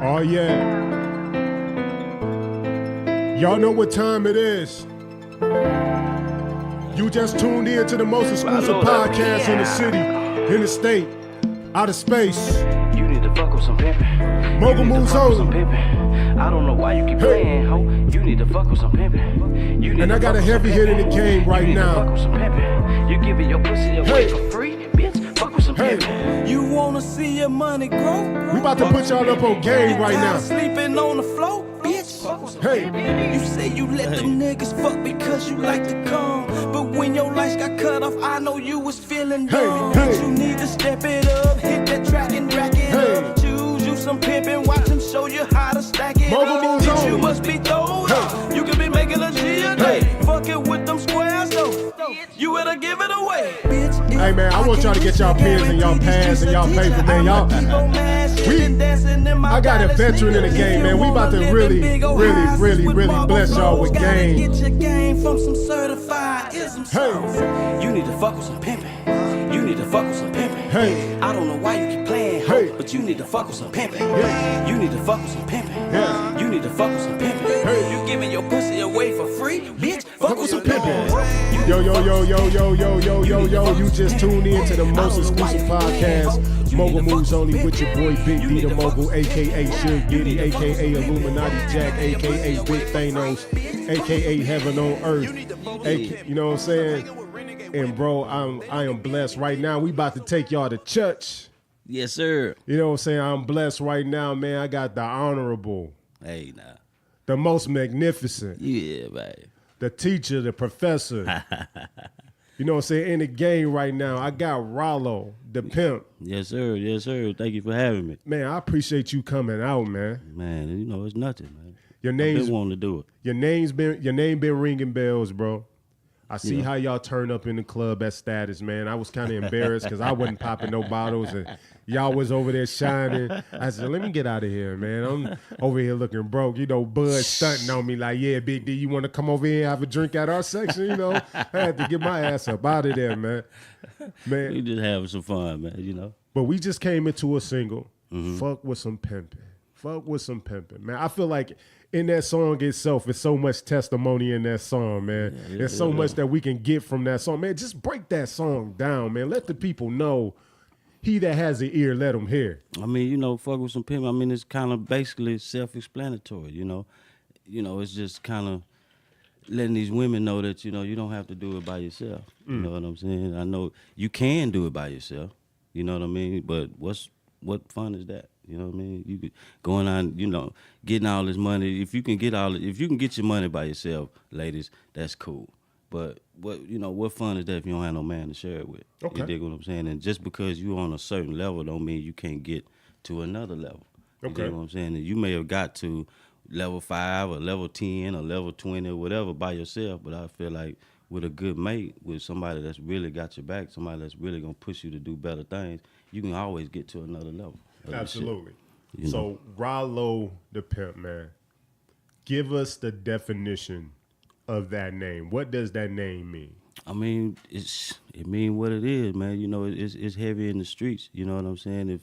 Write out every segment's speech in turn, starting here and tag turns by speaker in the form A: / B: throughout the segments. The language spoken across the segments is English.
A: Oh, yeah. Y'all know what time it is. You just tuned in to the most exclusive podcast in the city, in the state, out of space.
B: You need to fuck with some pimpin'.
A: Mogul moves on.
B: I don't know why you keep playing, ho. You need to fuck with some pimpin'.
A: And I got a heavy hit in the game right now.
B: Fuck with some pimpin'. You giving your pussy away for free, bitch. Fuck with some pimpin'.
C: You wanna see your money grow?
A: We about to put y'all up on game right now.
C: Sleeping on the floor, bitch.
A: Hey,
C: You say you let them niggas fuck because you like to come, but when your lights got cut off, I know you was feeling dumb.
A: Hey, hey.
C: Bitch, you need to step it up, hit that track and rack it up. Choose you some pimpin', watch them show you how to stack it
A: Mogul
C: up.
A: moves
C: Bitch,
A: on.
C: you must be throwed up. You could be making a G a day. Fucking with them squares though. You better give it away. Bitch,
A: hey man, I want y'all to get y'all pens and y'all pads and y'all paper, man. I got a veteran in the game, man. We about to really bless y'all with game.
C: Get your game from some certified isms.
A: Hey,
C: You need to fuck with some pimpin'. You need to fuck with some pimpin'.
A: hey,
C: I don't know why you keep playing,
A: Hey.
C: but you need to fuck with some pimpin'.
A: Yeah.
C: You need to fuck with some pimpin'.
A: Yeah.
C: You need to fuck with some pimpin'.
A: Hey.
C: You giving your pussy away for free, bitch. Fuck with some pimpin'.
A: yo, you just tuned in to the most exclusive podcast, Mogul Moves Only, with your boy Big D the Mogul, aka Suge Diddy, aka Illuminati Jack, aka Big Thanos, aka Heaven on Earth, you know what I'm saying? And bro, I am blessed right now. We about to take y'all to church.
D: Yes, sir.
A: You know what I'm saying? I'm blessed right now, man. I got the honorable,
D: Hey, nah.
A: the most magnificent,
D: Yeah, man.
A: the teacher, the professor. You know what I'm saying? In the game right now, I got Ralo The Pimp.
D: Yes, sir. Yes, sir. Thank you for having me.
A: Man, I appreciate you coming out, man.
D: Man, you know, it's nothing, man.
A: Your
D: I've
A: name's
D: been wanting to do it.
A: your name been ringing bells, bro. I see how y'all turn up in the club at Status, man. I was kind of embarrassed because I wasn't popping no bottles and y'all was over there shining. I said, let me get out of here, man. I'm over here looking broke. You know, Bud stunting on me like, yeah, Big D, you want to come over here and have a drink at our section? You know, I had to get my ass up out of there, man. Man,
D: We just having some fun, man, you know.
A: but we just came into a single, Fuck with some pimpin'. Fuck with some pimpin', man. I feel like in that song itself, it's so much testimony in that song, man. There's so much that we can get from that song, man. Just break that song down, man. Let the people know. He that has an ear, let him hear.
D: I mean, you know, fuck with some pimp. I mean, it's kind of basically self-explanatory, you know. You know, it's just kind of letting these women know that, you know, you don't have to do it by yourself. You know what I'm saying? I know you can do it by yourself. You know what I mean? But what fun is that? You know what I mean? You could going on, you know, getting all this money. If you can get your money by yourself, ladies, that's cool. But what fun is that if you don't have no man to share it with?
A: Okay.
D: You dig what I'm saying? And just because you're on a certain level don't mean you can't get to another level. You
A: Okay.
D: dig what I'm saying? And you may have got to level 5 or level 10 or level 20 or whatever by yourself, but I feel like with a good mate, with somebody that's really got your back, somebody that's really gonna push you to do better things, you can always get to another level.
A: Absolutely.
D: You know.
A: So, Ralo The Pimp, man, give us the definition of that name. What does that name mean?
D: I mean, it mean what it is, man. You know, it's heavy in the streets. You know what I'm saying?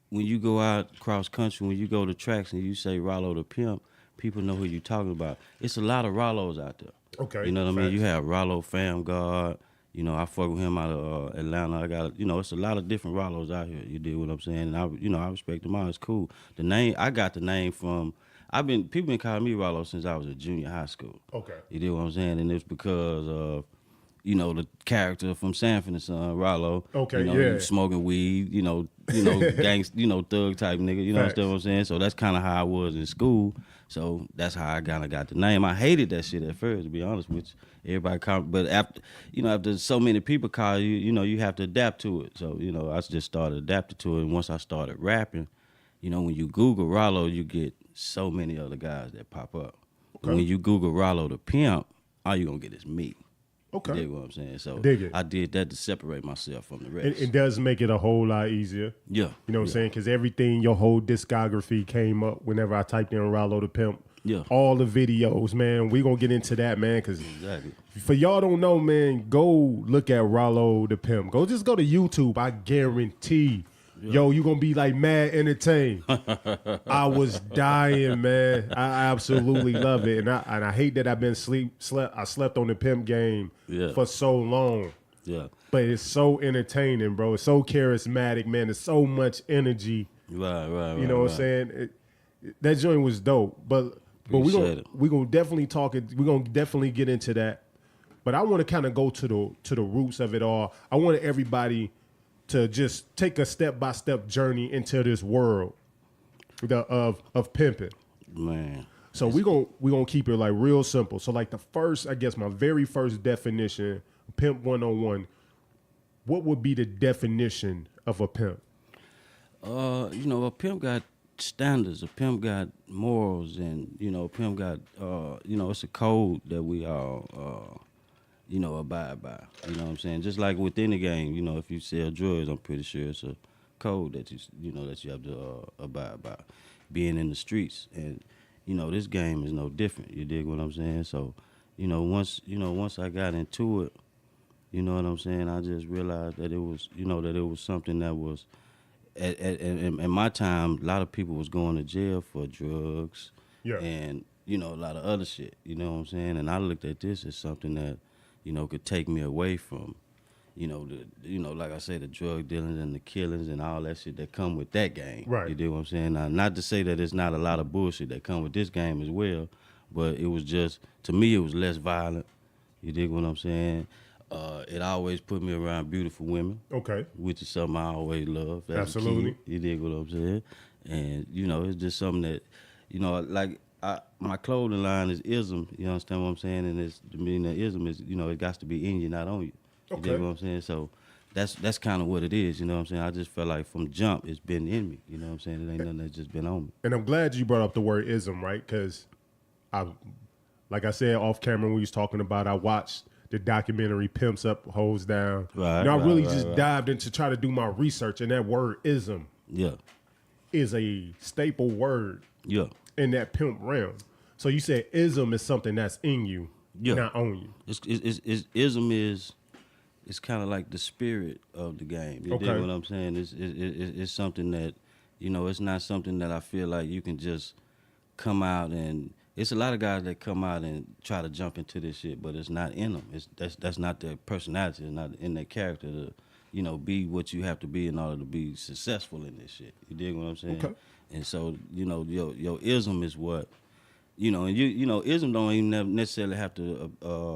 D: When you go out cross country, when you go to tracks and you say Ralo The Pimp, people know who you're talking about. It's a lot of Ralos out there.
A: Okay.
D: You know what I mean?
A: facts.
D: You have Ralo Fam God. You know, I fuck with him out of Atlanta. I got, you know, it's a lot of different Ralos out here. You dig what I'm saying? And I respect them all. It's cool. The name, I got the name from. People been calling me Ralo since I was a junior high school.
A: Okay.
D: You dig what I'm saying? And it's because of, you know, the character from Sanford and Son, Ralo.
A: Okay,
D: you know,
A: yeah.
D: smoking weed, you know, thug type nigga. You know what I'm saying? So that's kind of how I was in school. So that's how I kind of got the name. I hated that shit at first, to be honest with you. Everybody called, but after so many people call you, you know, you have to adapt to it. So, you know, I just started adapting to it. And once I started rapping, you know, when you Google Ralo, you get so many other guys that pop up.
A: Okay.
D: When you Google Ralo The Pimp, all you gonna get is me.
A: Okay.
D: You dig what I'm saying? So
A: Dig it.
D: I did that to separate myself from the rest.
A: It does make it a whole lot easier.
D: Yeah.
A: You know what I'm saying? Because everything, your whole discography came up whenever I typed in Ralo The Pimp.
D: Yeah.
A: All the videos, man. We going to get into that, man, because
D: Exactly.
A: for y'all don't know, man, go look at Ralo The Pimp. Just go to YouTube. I guarantee Yo, you gonna be like mad entertained. I was dying, man. I absolutely love it, and I hate that I've been I slept on the pimp game for so long.
D: Yeah.
A: But it's so entertaining, bro. It's so charismatic, man. There's so much energy.
D: Right.
A: You know what I'm saying? That joint was dope. But we gonna definitely talk it. We're gonna definitely get into that. But I want to kind of go to the roots of it all. I want everybody to just take a step-by-step journey into this world of pimping.
D: Man.
A: So we gonna keep it like real simple. So like my very first definition, Pimp 101, what would be the definition of a pimp?
D: A pimp got standards. A pimp got morals, and a pimp got it's a code that we all abide by. You know what I'm saying? Just like within the game, if you sell drugs, I'm pretty sure it's a code that you have to abide by. Being in the streets, and this game is no different. You dig what I'm saying? So, once I got into it, you know what I'm saying, I just realized that it was something that was in my time, a lot of people was going to jail for drugs and a lot of other shit. You know what I'm saying? And I looked at this as something that could take me away from like I say, the drug dealings and the killings and all that shit that come with that game.
A: Right.
D: You know what I'm saying? Now, not to say that it's not a lot of bullshit that come with this game as well, but it was just, to me, it was less violent. You dig what I'm saying? It always put me around beautiful women. Okay. Which is something I always loved.
A: Absolutely.
D: You dig what I'm saying? And, it's just something that, my clothing line is ism. You understand what I'm saying? And it's, the meaning of ism is, it got to be in you, not on you. You dig what I'm saying? So that's kind of what it is. You know what I'm saying? I just felt like from jump, it's been in me. You know what I'm saying? It ain't nothing that's just been on me.
A: And I'm glad you brought up the word ism, right? Because like I said off camera when we was talking about, I watched the documentary Pimps Up, Hoes Down. Right. And I really just dived in to try to do my research, and that word ism is a staple word in that pimp realm. So you said ism is something that's in you, not on you.
D: Ism is, it's kind of like the spirit of the game. You dig what I'm saying? It's something that, it's not something that I feel like you can just come out and, it's a lot of guys that come out and try to jump into this shit, but it's not in them. That's not their personality. It's not in their character to, be what you have to be in order to be successful in this shit. You dig what I'm saying? Okay. And so, your ism is what, and ism don't even necessarily have to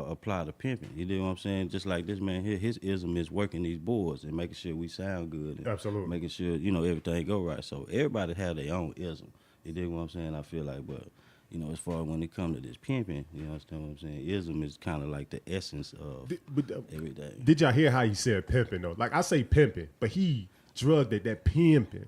D: apply to pimping. You dig what I'm saying? Just like this man here, his ism is working these boards and making sure we sound good. And absolutely. Making sure, everything go right. So everybody have their own ism. You dig what I'm saying? I feel like, but as far as when it comes to this pimping, you understand what I'm saying? Ism is kind of like the essence of everything.
A: Did y'all hear how he said pimping though? Like I say pimping, but he drugged it, that pimping.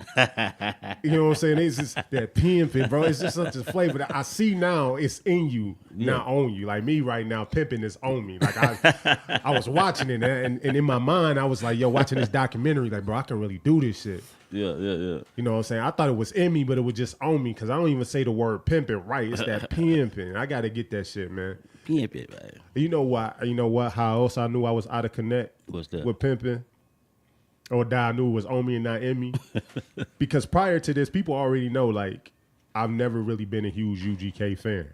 A: You know what I'm saying? It's just that pimping, bro. It's just such a flavor that I see now. It's in you, not on you. Like me right now, pimping is on me. Like I was watching it, and in my mind, I was like, yo, watching this documentary, like, bro, I can really do this shit.
D: Yeah.
A: You know what I'm saying? I thought it was in me, but it was just on me because I don't even say the word pimping right. It's that pimping. I got to get that shit, man.
D: Pimping, man.
A: You know what? How else I knew I was out of connect?
D: What's that?
A: With pimping? Or that I knew it was on me and not in me? Because prior to this, people already know, like, I've never really been a huge UGK fan.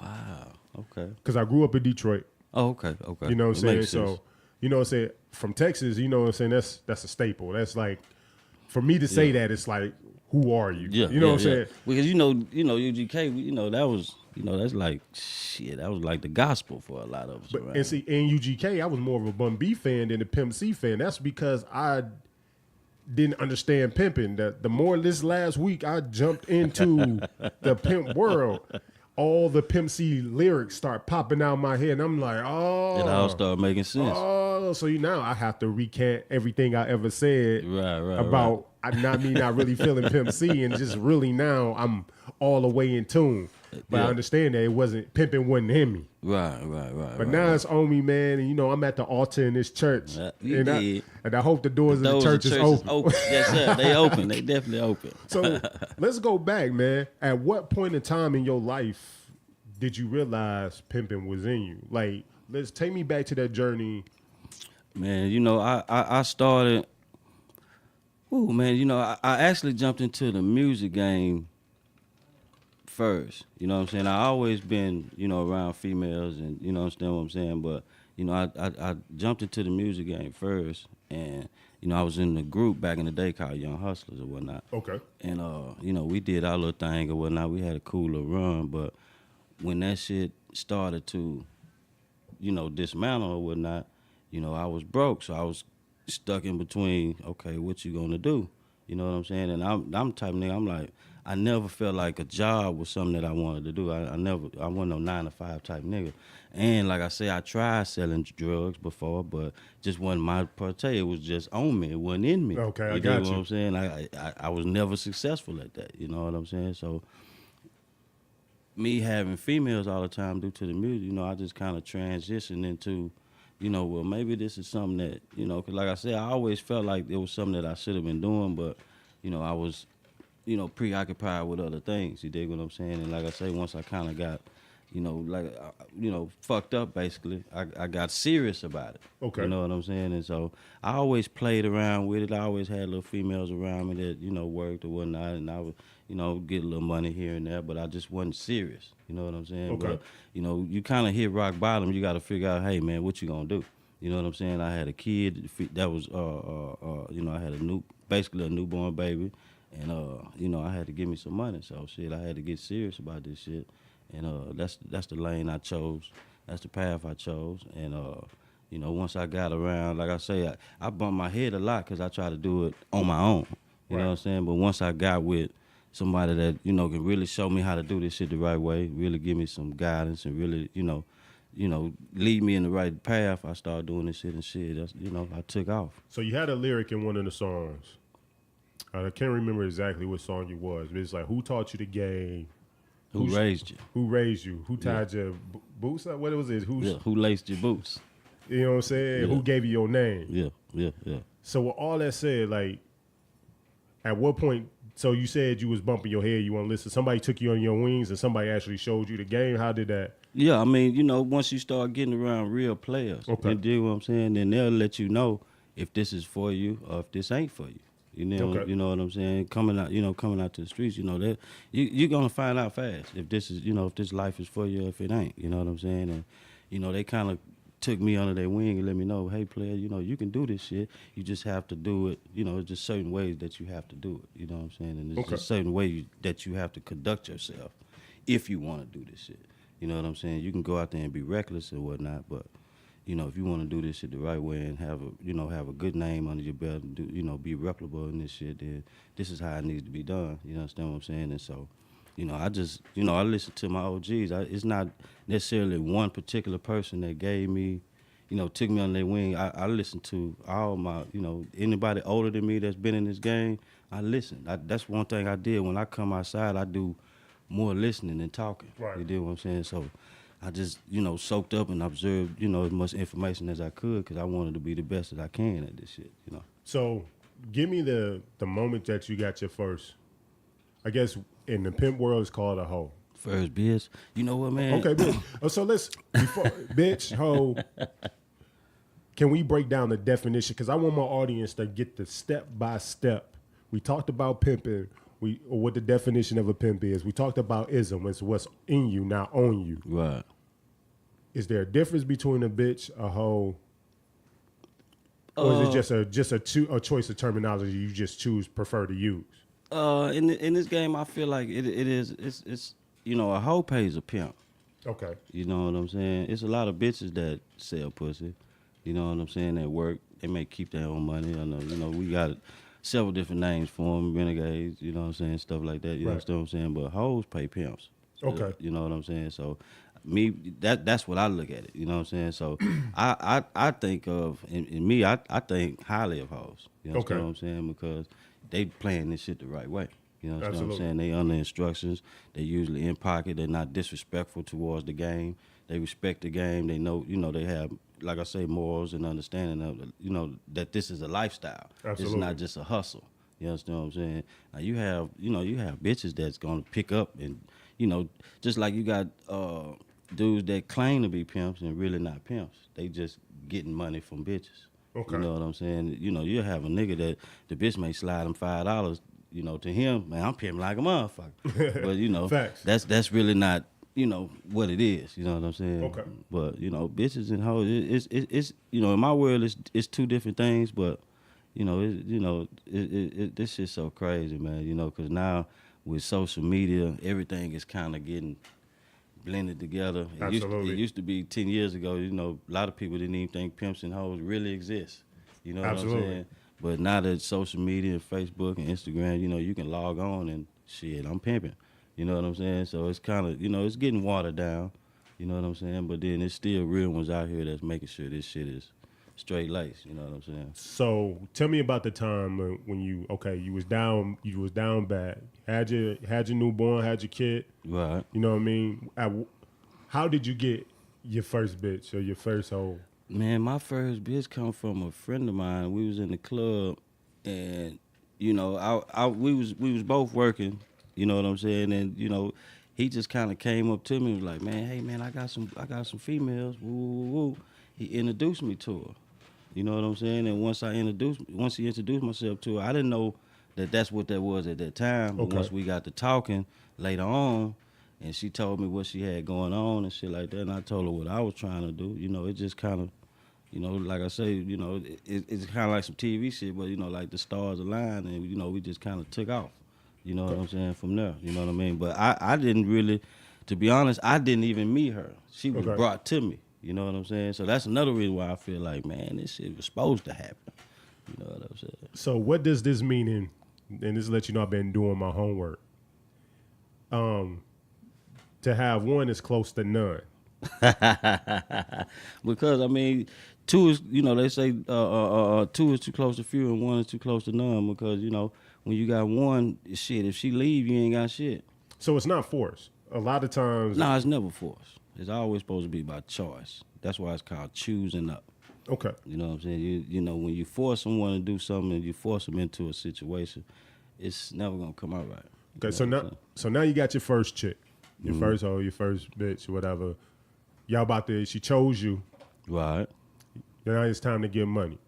D: Wow. Okay.
A: Because I grew up in Detroit.
D: Oh, okay.
A: You know what I'm saying? So, you know what I'm saying? From Texas, you know what I'm saying? That's a staple. That's like, for me to say that, it's like, who are you? You know what I'm saying?
D: Because UGK, that was, that's like shit. That was like the gospel for a lot of us.
A: And see, in UGK, I was more of a Bun B fan than a Pimp C fan. That's because I didn't understand pimping. The more this last week I jumped into the pimp world, all the Pimp C lyrics start popping out of my head, and I'm like, oh,
D: it all started making sense.
A: Oh, so now I have to recant everything I ever said about not really feeling Pimp C, and just really now I'm all the way in tune. But I understand that pimping wasn't in me.
D: Right.
A: But now it's on me, man, and I'm at the altar in this church, and I hope the doors of the church is open.
D: Yes, sir. They open. They definitely open.
A: So let's go back, man. At what point in time in your life did you realize pimping was in you? Like, let's take me back to that journey.
D: Man, I started. Ooh, man, you know, I actually jumped into the music game first. You know what I'm saying? I always been, you know, around females and, you know, understand what I'm saying? But, you know, I jumped into the music game first, and, you know, I was in the group back in the day called Young Hustlers or whatnot.
A: Okay.
D: And, you know, we did our little thing or whatnot. We had a cool little run, but when that shit started to, you know, dismantle or whatnot, you know, I was broke, so I was stuck in between. Okay, what you gonna do? You know what I'm saying? And I'm the type of nigga. I'm like, I never felt like a job was something that I wanted to do. I wasn't no 9 to 5 type nigga. And like I say, I tried selling drugs before, but just wasn't my partay. It was just on me. It wasn't in me.
A: Okay, I
D: you
A: got
D: know
A: you.
D: what I'm saying? I was never successful at that. You know what I'm saying? So me having females all the time due to the music, you know, I just kind of transitioned into, you know, well, maybe this is something that, you know, because like I said, I always felt like it was something that I should have been doing, but, you know, I was, you know, preoccupied with other things. You dig what I'm saying? And like I say, once I kind of got, you know, like, you know, fucked up basically, I got serious about it.
A: Okay.
D: You know what I'm saying? And so I always played around with it. I always had little females around me that, you know, worked or whatnot, and I would, you know, get a little money here and there, but I just wasn't serious. You know what I'm saying?
A: Okay.
D: But, you know, you kind of hit rock bottom. You got to figure out, hey, man, what you gonna do? You know what I'm saying? I had a kid that was, you know, I had basically a newborn baby, and you know, I had to give me some money. So shit, I had to get serious about this shit, and that's the lane I chose. That's the path I chose, and you know, once I got around, like I say, I bumped my head a lot because I tried to do it on my own. You know what I'm saying? But once I got with somebody that, you know, can really show me how to do this shit the right way, really give me some guidance, and really, you know, lead me in the right path, I started doing this shit and shit. That's, you know, I took off.
A: So you had a lyric in one of the songs. I can't remember exactly what song it was, but it's like, who taught you the game?
D: Who raised you?
A: Who raised you? Who tied your boots up? What was it?
D: Who laced your boots?
A: You know what I'm saying?
D: Yeah.
A: Who gave you your name?
D: Yeah.
A: So with all that said, like, at what point, so you said you was bumping your head, you want to listen, somebody took you on your wings and somebody actually showed you the game? How did that?
D: Yeah, I mean, you know, once you start getting around real players,
A: Okay.
D: you dig what I'm saying? Then they'll let you know if this is for you or if this ain't for you. You know,
A: Okay.
D: you know what I'm saying? Coming out to the streets, you know, that you're gonna find out fast if this is, you know, if this life is for you or if it ain't. You know what I'm saying? And you know, they kind of took me under their wing and let me know, hey, player, you know, you can do this shit. You just have to do it. You know, it's just certain ways that you have to do it. You know what I'm saying? And there's just certain ways that you have to conduct yourself if you want to do this shit. You know what I'm saying? You can go out there and be reckless or whatnot, but you know, if you want to do this shit the right way and have a good name under your belt and do, you know, be reputable in this shit, then this is how it needs to be done. You understand what I'm saying? And so, you know, I just, you know, I listen to my OGs. It's not necessarily one particular person that gave me, you know, took me under their wing. I listen to all my, you know, anybody older than me that's been in this game, I listen. That's one thing I did. When I come outside, I do more listening than talking.
A: Right.
D: You dig what I'm saying? So I just, you know, soaked up and observed, you know, as much information as I could because I wanted to be the best that I can at this shit, you know.
A: So give me the moment that you got your first, I guess in the pimp world it's called a hoe.
D: First bitch. You know what, man?
A: Okay, bitch. So let's, bitch, hoe, can we break down the definition? Because I want my audience to get the step by step. We talked about pimping. Or what the definition of a pimp is. We talked about ism. It's what's in you, not on you.
D: Right.
A: Is there a difference between a bitch, a hoe, or is it just a choice of terminology you just prefer to use?
D: In this game, I feel like it's you know, a hoe pays a pimp.
A: Okay.
D: You know what I'm saying? It's a lot of bitches that sell pussy. You know what I'm saying? That work. They may keep their own money. I know. You know, we got several different names for them, renegades, you know what I'm saying, stuff like that, you understand what I'm saying? But hoes pay pimps.
A: Okay.
D: You know what I'm saying? So me, that's what I look at it, you know what I'm saying? So I think of, in me, I think highly of hoes, you know what I'm saying? Because they playing this shit the right way. You know what I'm saying? They under instructions, they usually in pocket, they're not disrespectful towards the game. They respect the game, they know, you know, they have, like I say, morals and understanding of, you know, that this is a lifestyle.
A: Absolutely.
D: It's not just a hustle. You understand what I'm saying? Now you have bitches that's gonna pick up and, you know, just like you got dudes that claim to be pimps and really not pimps. They just getting money from bitches.
A: Okay.
D: You know what I'm saying? You know, you have a nigga that the bitch may slide him $5. You know, to him, man, I'm pimping like a motherfucker. But you know,
A: Facts.
D: that's really not, you know, what it is. You know what I'm saying?
A: Okay.
D: But you know, bitches and hoes, it's you know, in my world, it's two different things. But you know, this shit's so crazy, man. You know, because now with social media, everything is kind of getting blended together.
A: Absolutely.
D: It used to be 10 years ago, you know, a lot of people didn't even think pimps and hoes really exist. You know what
A: Absolutely.
D: I'm saying? But now that social media and Facebook and Instagram, you know, you can log on and shit, I'm pimping. You know what I'm saying? So it's kind of, you know, it's getting watered down. You know what I'm saying? But then there's still real ones out here that's making sure this shit is straight lace. You know what I'm saying?
A: So tell me about the time when you was down bad, had your newborn, had your kid.
D: Right.
A: You know what I mean? How did you get your first bitch or your first hoe?
D: Man, my first bitch come from a friend of mine. We was in the club, and you know, we was both working. You know what I'm saying? And you know, he just kind of came up to me and was like, "Man, hey man, I got some females." Woo, woo, woo. He introduced me to her. You know what I'm saying? And once he introduced myself to her, I didn't know that that's what that was at that time. But
A: Okay.
D: once we got to talking later on, and she told me what she had going on and shit like that, and I told her what I was trying to do. You know, it just kind of, you know, like I say, you know, it's kind of like some TV shit, but you know, like the stars aligned, and you know, we just kind of took off. You know what I'm saying? From there, you know what I mean? But I didn't really, to be honest, I didn't even meet her. She was
A: Okay.
D: brought to me. You know what I'm saying? So that's another reason why I feel like, man, this shit was supposed to happen. You know what I'm saying?
A: So what does this mean? And this lets you know I've been doing my homework. To have one is close to none.
D: Because I mean, two is, you know, they say two is too close to few and one is too close to none. Because you know, when you got one, shit, if she leave, you ain't got shit.
A: So it's not forced. A lot of times.
D: No, it's never forced. It's always supposed to be by choice. That's why it's called choosing up.
A: Okay.
D: You know what I'm saying? You know, when you force someone to do something and you force them into a situation, it's never gonna come out right.
A: Okay.
D: You know what I'm saying?
A: So now you got your first chick, your first hoe, your first bitch, whatever. Y'all about to. She chose you.
D: Right.
A: Now it's time to get money.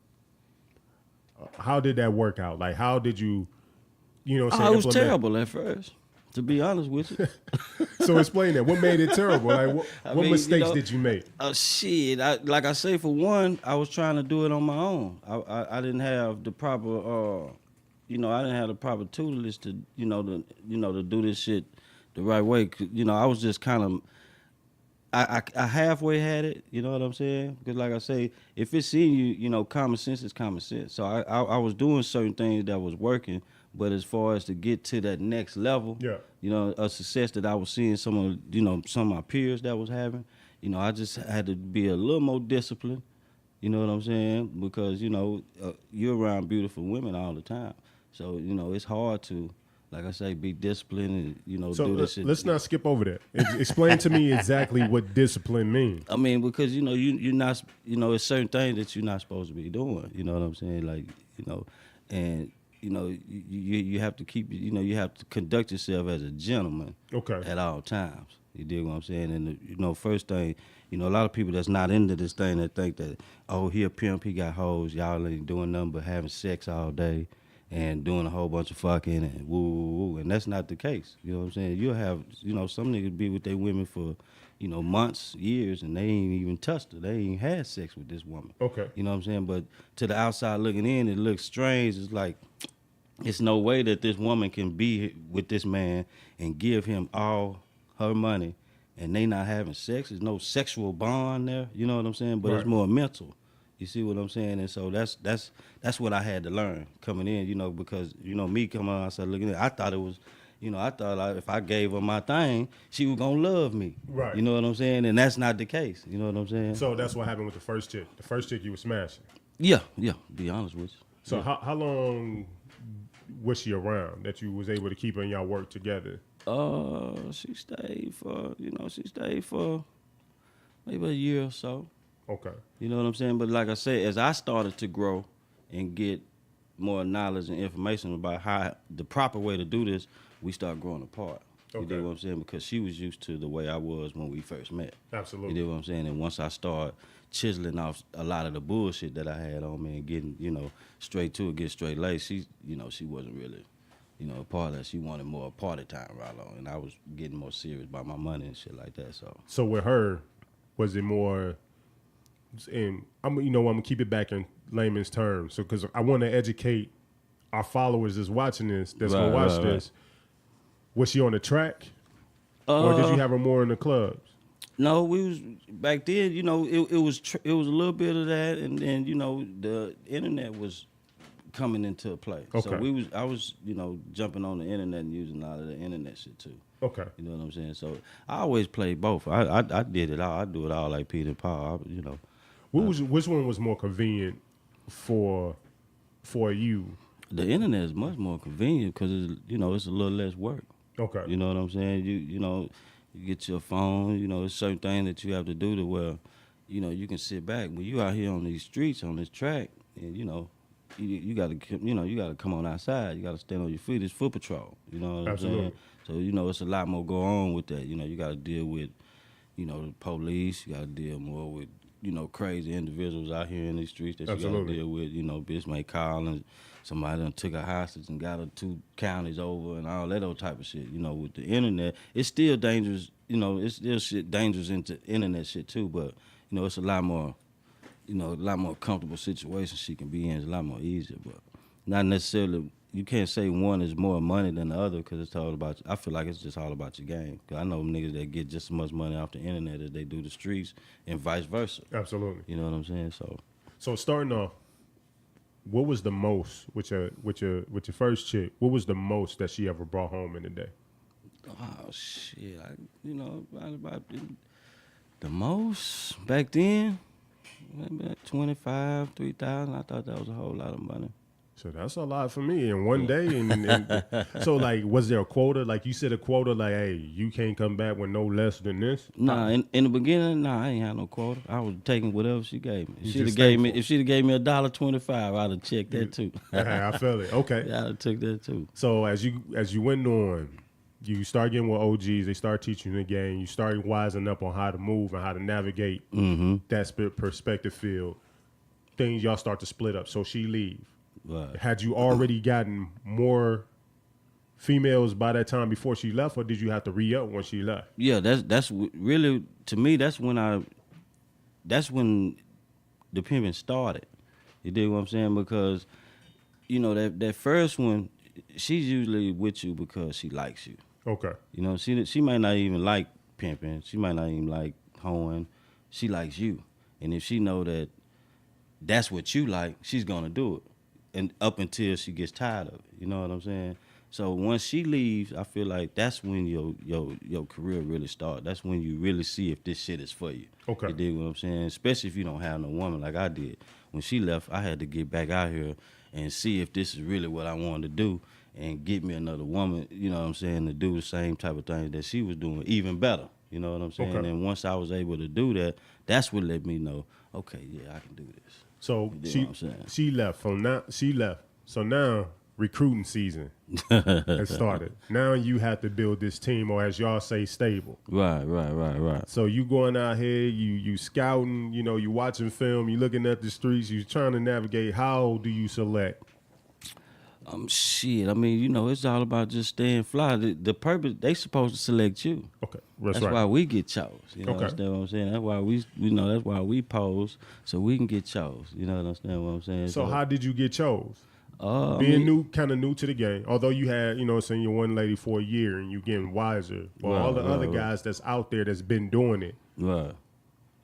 A: How did that work out? Like, how did you, you know, say
D: It was
A: implement-
D: terrible at first, to be honest with you.
A: So explain that. What made it terrible? Like, what
D: mean,
A: mistakes
D: you know,
A: did you make?
D: Shit. Like I say, for one, I was trying to do it on my own. I didn't have the proper, you know, I didn't have the proper tutelage to, to do this shit the right way. You know, I was just kind of, I halfway had it. You know what I'm saying? Because like I say, if it's in you, you know, common sense is common sense. So I was doing certain things that was working, but as far as to get to that next level,
A: Yeah.
D: you know, a success that I was seeing some of my peers that was having, you know, I just had to be a little more disciplined. You know what I'm saying? Because, you know, you're around beautiful women all the time. So, you know, it's hard to, like I say, be disciplined and, you know,
A: So
D: do this shit.
A: let's not skip over that. Explain to me exactly what discipline means.
D: I mean, because, you know, you're not, you know, it's certain things that you're not supposed to be doing. You know what I'm saying? Like, you know, and, you know, you have to keep, you know, you have to conduct yourself as a gentleman at all times. You dig what I'm saying? And, you know, first thing, you know, a lot of people that's not into this thing that think that, oh, he a pimp, he got hoes, y'all ain't doing nothing but having sex all day and doing a whole bunch of fucking and woo, woo, woo. And that's not the case. You know what I'm saying? You'll have, you know, some niggas be with their women for, you know, months, years, and they ain't even touched her. They ain't had sex with this woman.
A: Okay.
D: You know what I'm saying? But to the outside looking in, it looks strange. It's like, it's no way that this woman can be with this man and give him all her money and they not having sex. There's no sexual bond there. You know what I'm saying? But
A: Right.
D: it's more mental. You see what I'm saying? And so that's what I had to learn coming in, you know, because, you know, me coming on, I started looking at it, I thought it was, you know, I thought if I gave her my thing, she was going to love me.
A: Right.
D: You know what I'm saying? And that's not the case. You know what I'm saying?
A: So that's what happened with the first chick. The first chick you were smashing.
D: Yeah, be honest with you.
A: So
D: Yeah.
A: how long was she around that you was able to keep her and y'all work together?
D: She stayed for maybe a year or so.
A: Okay.
D: You know what I'm saying? But like I said, as I started to grow and get more knowledge and information about how the proper way to do this, we start growing apart. You
A: Okay.
D: dig what I'm saying? Because she was used to the way I was when we first met.
A: Absolutely.
D: You dig what I'm saying? And once I start chiseling off a lot of the bullshit that I had on me and getting, straight to it, get straight laced, she wasn't really, a part of that. She wanted more party time, Ralo. And I was getting more serious about my money and shit like that.
A: So with her, was it more? And I'm gonna keep it back in layman's terms. So because I want to educate our followers that's watching this, that's gonna watch this. Was she on the track, or did you have her more in the clubs?
D: No, we was back then. It was a little bit of that, and then the internet was coming into play.
A: Okay.
D: So I was jumping on the internet and using a lot of the internet shit too.
A: Okay.
D: You know what I'm saying? So I always played both. I did it all. I do it all like Peter and Paul.
A: Which one was more convenient for you?
D: The internet is much more convenient because it's a little less work.
A: Okay.
D: You know what I'm saying? You get your phone. It's certain things that you have to do to where, you can sit back. When you out here on these streets, on this track, and you gotta come on outside. You gotta stand on your feet. It's foot patrol. You know what
A: Absolutely.
D: I'm saying? So it's a lot more go on with that. You gotta deal with, the police. You gotta deal more with, crazy individuals out here in these streets that
A: Absolutely.
D: you gotta deal with. Bitch may call and somebody done took a hostage and got her 2 counties over and all that old type of shit. With the internet, it's still dangerous. It's still shit dangerous into internet shit too. But it's a lot more, a lot more comfortable situations she can be in. It's a lot more easier, but not necessarily. You can't say one is more money than the other because it's all about. I feel like it's just all about your game. Cause I know niggas that get just as much money off the internet as they do the streets, and vice versa.
A: Absolutely.
D: You know what I'm saying?
A: So starting off, what was the most with your first chick? What was the most that she ever brought home in a day?
D: Oh shit! About the most back then, maybe like 25, 3,000. I thought that was a whole lot of money.
A: So that's a lot for me in one day. And so, like, was there a quota? Like, you said a quota, like, hey, you can't come back with no less than this?
D: Nah, in the beginning, I ain't had no quota. I was taking whatever she gave me. If
A: You
D: she'd
A: just
D: have gave me $1.25, I'd have checked that too.
A: I feel it. Okay.
D: Yeah, I'd have took that too.
A: So as you went on, you start getting with OGs. They start teaching you the game. You start wising up on how to move and how to navigate that perspective field. Things y'all start to split up. So she leave.
D: Right.
A: Had you already gotten more females by that time before she left, or did you have to re-up when she left?
D: Yeah, that's really, to me, that's when the pimping started. You dig what I'm saying? Because that first one, she's usually with you because she likes you.
A: Okay.
D: She might not even like pimping. She might not even like hoeing. She likes you, and if she know that that's what you like, she's gonna do it. And up until she gets tired of it, you know what I'm saying? So once she leaves, I feel like that's when your career really starts. That's when you really see if this shit is for you.
A: Okay.
D: You dig what I'm saying? Especially if you don't have no woman like I did. When she left, I had to get back out here and see if this is really what I wanted to do and get me another woman, you know what I'm saying, to do the same type of things that she was doing, even better. You know what I'm saying?
A: Okay.
D: And once I was able to do that, that's what let me know, okay, yeah, I can do this.
A: So
D: You dig what I'm saying?
A: she left. So now recruiting season has started. Now you have to build this team, or as y'all say, stable.
D: Right.
A: So you going out here, you scouting, you watching film, you looking at the streets, you trying to navigate. How do you select?
D: Shit. I mean, it's all about just staying fly. The purpose, they supposed to select you.
A: Okay,
D: That's
A: right.
D: why we get chose. You know
A: Okay.
D: understand what I'm saying? That's why that's why we pose so we can get chose. You know understand what I'm saying?
A: So how did you get chose?
D: I
A: Being
D: mean,
A: kind of new to the game, although you had, saying your one lady for a year and you getting wiser. Well, all the other guys that's out there that's been doing it.
D: right.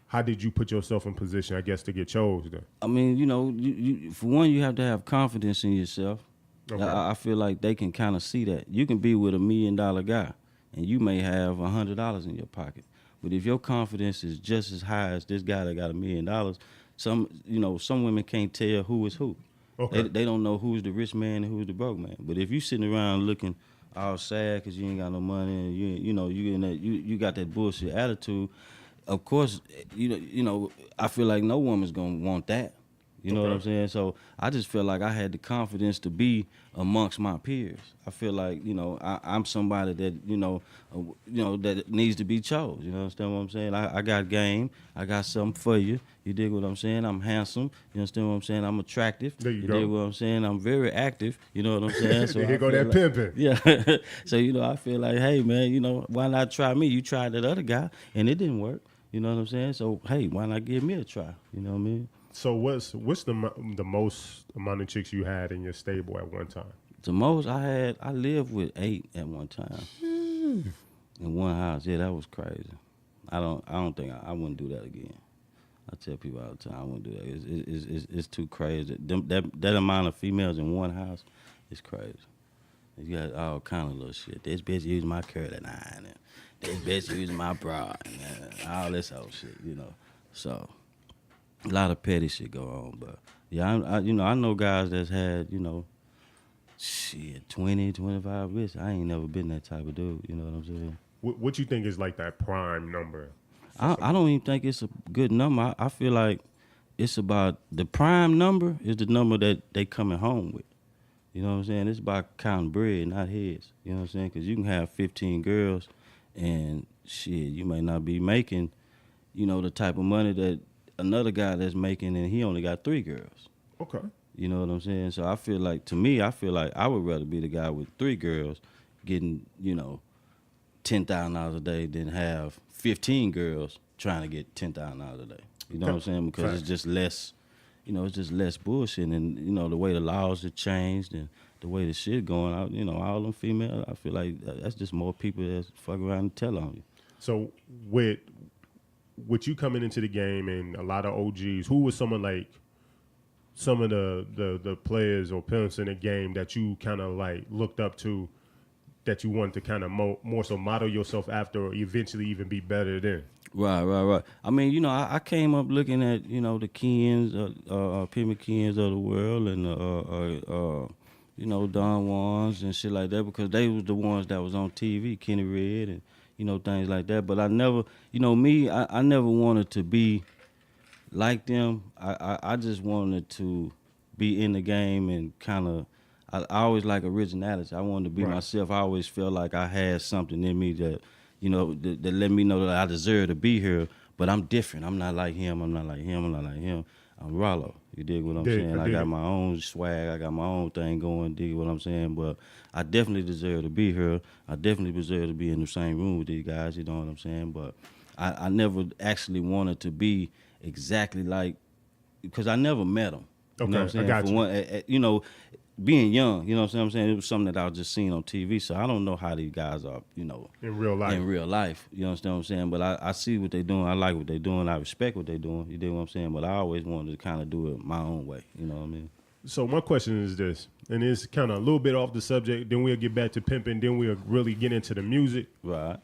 A: How did you put yourself in position, I guess, to get chose then?
D: I mean, you for one, you have to have confidence in yourself.
A: Okay.
D: I feel like they can kind of see that. You can be with $1 million guy, and you may have $100 in your pocket. But if your confidence is just as high as this guy that got $1 million, some women can't tell who is who.
A: Okay.
D: They don't know who's the rich man and who's the broke man. But if you sitting around looking all sad because you ain't got no money and you got that bullshit attitude, of course, I feel like no woman's gonna want that. You know what I'm saying? So I just feel like I had the confidence to be amongst my peers. I feel like, you know, I'm somebody that, that needs to be chose. You understand what I'm saying? I got game. I got something for you. You dig what I'm saying? I'm handsome. You understand what I'm saying? I'm attractive.
A: There you go.
D: Dig what I'm saying? I'm very active. You know what I'm saying? So
A: Here go that pimping.
D: Yeah. So, I feel like, hey, man, why not try me? You tried that other guy, and it didn't work. You know what I'm saying? So, hey, why not give me a try? You know what I mean?
A: So what's the most amount of chicks you had in your stable at one time?
D: The most I lived with 8 at one time in one house. Yeah, that was crazy. I don't think I wouldn't do that again. I tell people all the time I wouldn't do that. It's too crazy. That amount of females in one house is crazy. You got all kind of little shit. This bitch using my curly line, and this bitch using my bra, and all this old shit. So. A lot of petty shit go on, but yeah, I know guys that's had, 20, 25 bitches. I ain't never been that type of dude. You know what I'm saying?
A: What you think is like that prime number?
D: I don't even think it's a good number. I feel like it's about the prime number is the number that they coming home with. You know what I'm saying? It's about counting bread, not heads. You know what I'm saying? Because you can have 15 girls, and shit, you may not be making, the type of money that another guy that's making, and he only got 3 girls.
A: Okay.
D: You know what I'm saying? So I feel like I would rather be the guy with 3 girls getting, $10,000 a day than have 15 girls trying to get $10,000 a day. You know what I'm saying? Because it's just less, it's just less bullshit. And, the way the laws have changed and the way the shit going out, all them females, I feel like that's just more people that fuck around and tell on you.
A: So with you coming into the game and a lot of OGs, who was some of the players or pimps in the game that you kind of like looked up to, that you wanted to kind of more so model yourself after, or eventually even be better than?
D: Right. I mean, I came up looking at, the Kens, Pimp Kens of the world, and Don Juans and shit like that, because they was the ones that was on TV, Kenny Red and things like that. But I never, I never wanted to be like them. I just wanted to be in the game and kind of, I always like originality. I wanted to be myself. I always felt like I had something in me that, that let me know that I deserve to be here, but I'm different. I'm not like him. I'm not like him. I'm Ralo. You dig what I'm saying? I got my own swag. I got my own thing going. Dig what I'm saying? But I definitely deserve to be here. I definitely deserve to be in the same room with these guys. You know what I'm saying? But I never actually wanted to be exactly like, because I never met them. You know what I'm saying?
A: I got you.
D: Being young, you know what I'm saying? It was something that I was just seeing on TV, so I don't know how these guys are,
A: in real life.
D: You understand what I'm saying? But I see what they're doing. I like what they're doing. I respect what they're doing. You dig what I'm saying? But I always wanted to kind of do it my own way. You know what I mean?
A: So my question is this, and it's kind of a little bit off the subject, then we'll get back to pimping, then we'll really get into the music.
D: Right.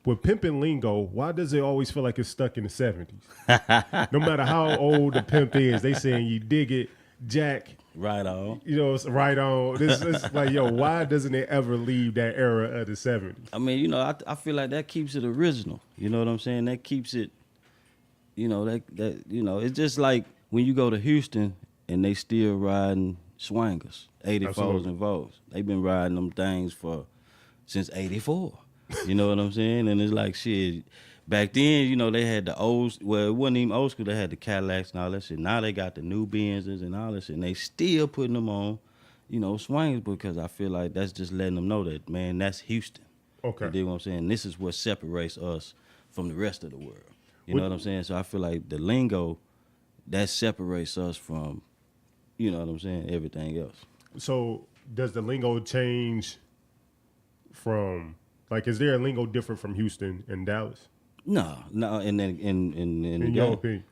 A: With pimping lingo, why does it always feel like it's stuck in the 70s? No matter how old the pimp is, they saying you dig it, Jack.
D: Right on.
A: It's right on. It's like, why doesn't it ever leave that era of the 70s?
D: I mean, I feel like that keeps it original. You know what I'm saying? That keeps it, it's just like when you go to Houston and they still riding swangers, 84s and Vogues. They've been riding them things since 84. You know what I'm saying? And it's like, shit, back then, they had the old, well, it wasn't even old school. They had the Cadillacs and all that shit. Now they got the new Benzes and all that shit. And they still putting them on, swangers, because I feel like that's just letting them know that, man, that's Houston.
A: Okay.
D: You dig what I'm saying? This is what separates us from the rest of the world. You know what I'm saying? So I feel like the lingo, that separates us from, you know what I'm saying, everything else.
A: So does the lingo change from, like, is there a lingo different from Houston and Dallas?
D: No, in
A: your opinion?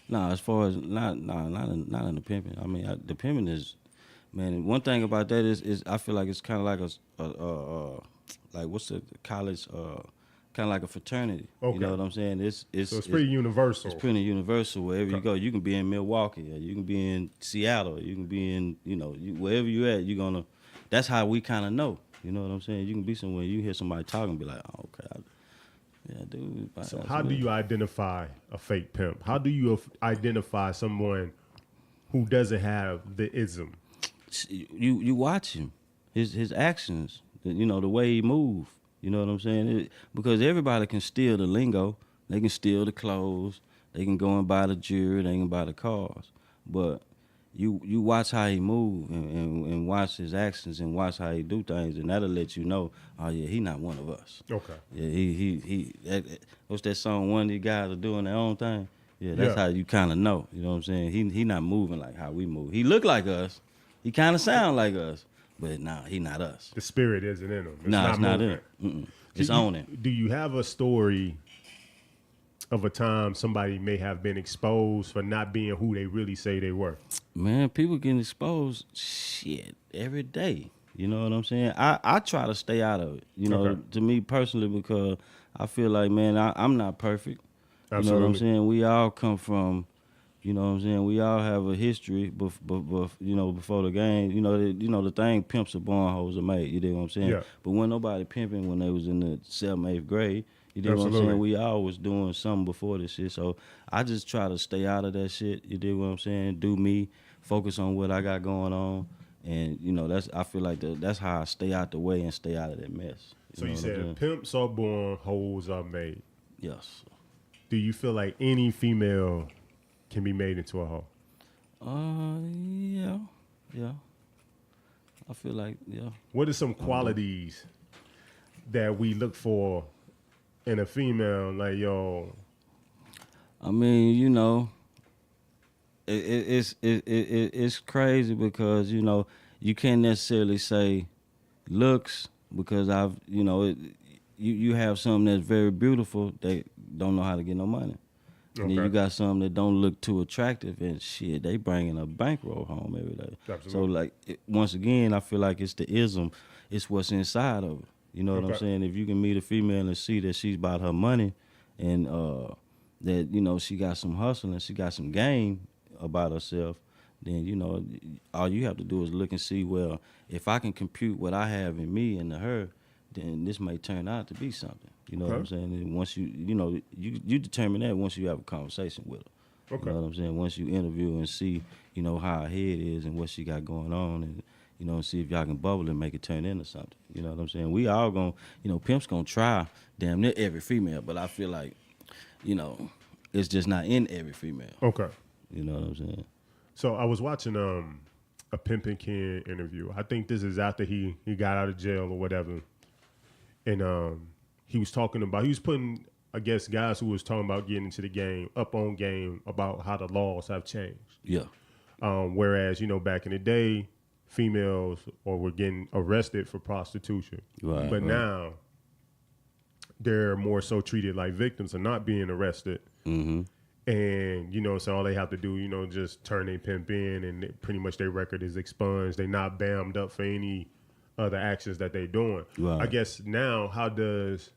D: No. As far as not in the pimping. I mean, the pimping is, man. One thing about that is I feel like it's kind of like like what's the college, kind of like a fraternity.
A: Okay.
D: You know what I'm saying?
A: So it's pretty universal.
D: It's pretty universal wherever you go. You can be in Milwaukee, or you can be in Seattle, you can be in wherever you at. You're gonna. That's how we kind of know. You know what I'm saying? You can be somewhere, you hear somebody talking, and be like, oh, okay. Yeah, dude.
A: So how do you identify a fake pimp? How do you identify someone who doesn't have the ism?
D: You watch him, his actions, you know, the way he move. You know what I'm saying? Because everybody can steal the lingo. They can steal the clothes. They can go and buy the jewelry. They can buy the cars. But you watch how he move and watch his actions and watch how he do things, and that'll let you know, oh yeah, he not one of us.
A: Okay.
D: Yeah, he what's that song? One of these guys are doing their own thing. Yeah, that's how you kind of know. You know what I'm saying? He not moving like how we move. He look like us. He kind of sound like us, but nah, he not us.
A: The spirit isn't in him.
D: It's not in him. It's on him.
A: Do you have a story of a time somebody may have been exposed for not being who they really say they were?
D: Man, people getting exposed shit every day. You know what I'm saying? I try to stay out of it. You know, to me personally, because I feel like, man, I'm not perfect.
A: Absolutely.
D: You know what I'm saying? We all come from, you know what I'm saying? We all have a history, you know, before the game. You know the thing, pimps are born, hoes are made. You dig what I'm saying?
A: Yeah.
D: But when nobody pimping when they was in the 7th, 8th grade, you dig what I'm
A: Absolutely.
D: saying? We all was doing something before this shit. So I just try to stay out of that shit. You dig what I'm saying? Do me, focus on what I got going on. And, you know, I feel like that's how I stay out the way and stay out of that mess.
A: So you
D: know what I'm
A: said
D: saying?
A: pimps are born, hoes are made.
D: Yes.
A: Do you feel like any female can be made into a hoe?
D: Yeah. I feel like, yeah.
A: What are some qualities that we look for in a female? Like, yo,
D: I mean, you know, it's crazy because, you know, you can't necessarily say looks because you have something that's very beautiful that don't know how to get no money. And then you got some that don't look too attractive and shit, they bringing a bankroll home every day.
A: Absolutely.
D: So like, once again, I feel like it's the ism, it's what's inside of her. You know what I'm saying? If you can meet a female and see that she's about her money and that, you know, she got some hustle and she got some game about herself, then, you know, all you have to do is look and see, well, if I can compute what I have in me and her, then this may turn out to be something. You know what I'm saying? And once you determine that once you have a conversation with her.
A: Okay.
D: You know what I'm saying? Once you interview and see, you know, how her head is and what she got going on, and, you know, and see if y'all can bubble and make it turn into something. You know what I'm saying? We all gonna, you know, pimps gonna try damn near every female, but I feel like, you know, it's just not in every female.
A: okay.
D: You know what I'm saying?
A: So I was watching a Pimpin' Ken interview. I think this is after he got out of jail or whatever. And he was putting, I guess, guys who was talking about getting into the game up on game about how the laws have changed.
D: Yeah.
A: Whereas, you know, back in the day, females were getting arrested for prostitution.
D: Right,
A: but
D: right.
A: now they're more so treated like victims and not being arrested.
D: Mm-hmm.
A: And, you know, so all they have to do, you know, just turn their pimp in and pretty much their record is expunged. They're not bammed up for any other actions that they're doing.
D: Right.
A: I guess now, how does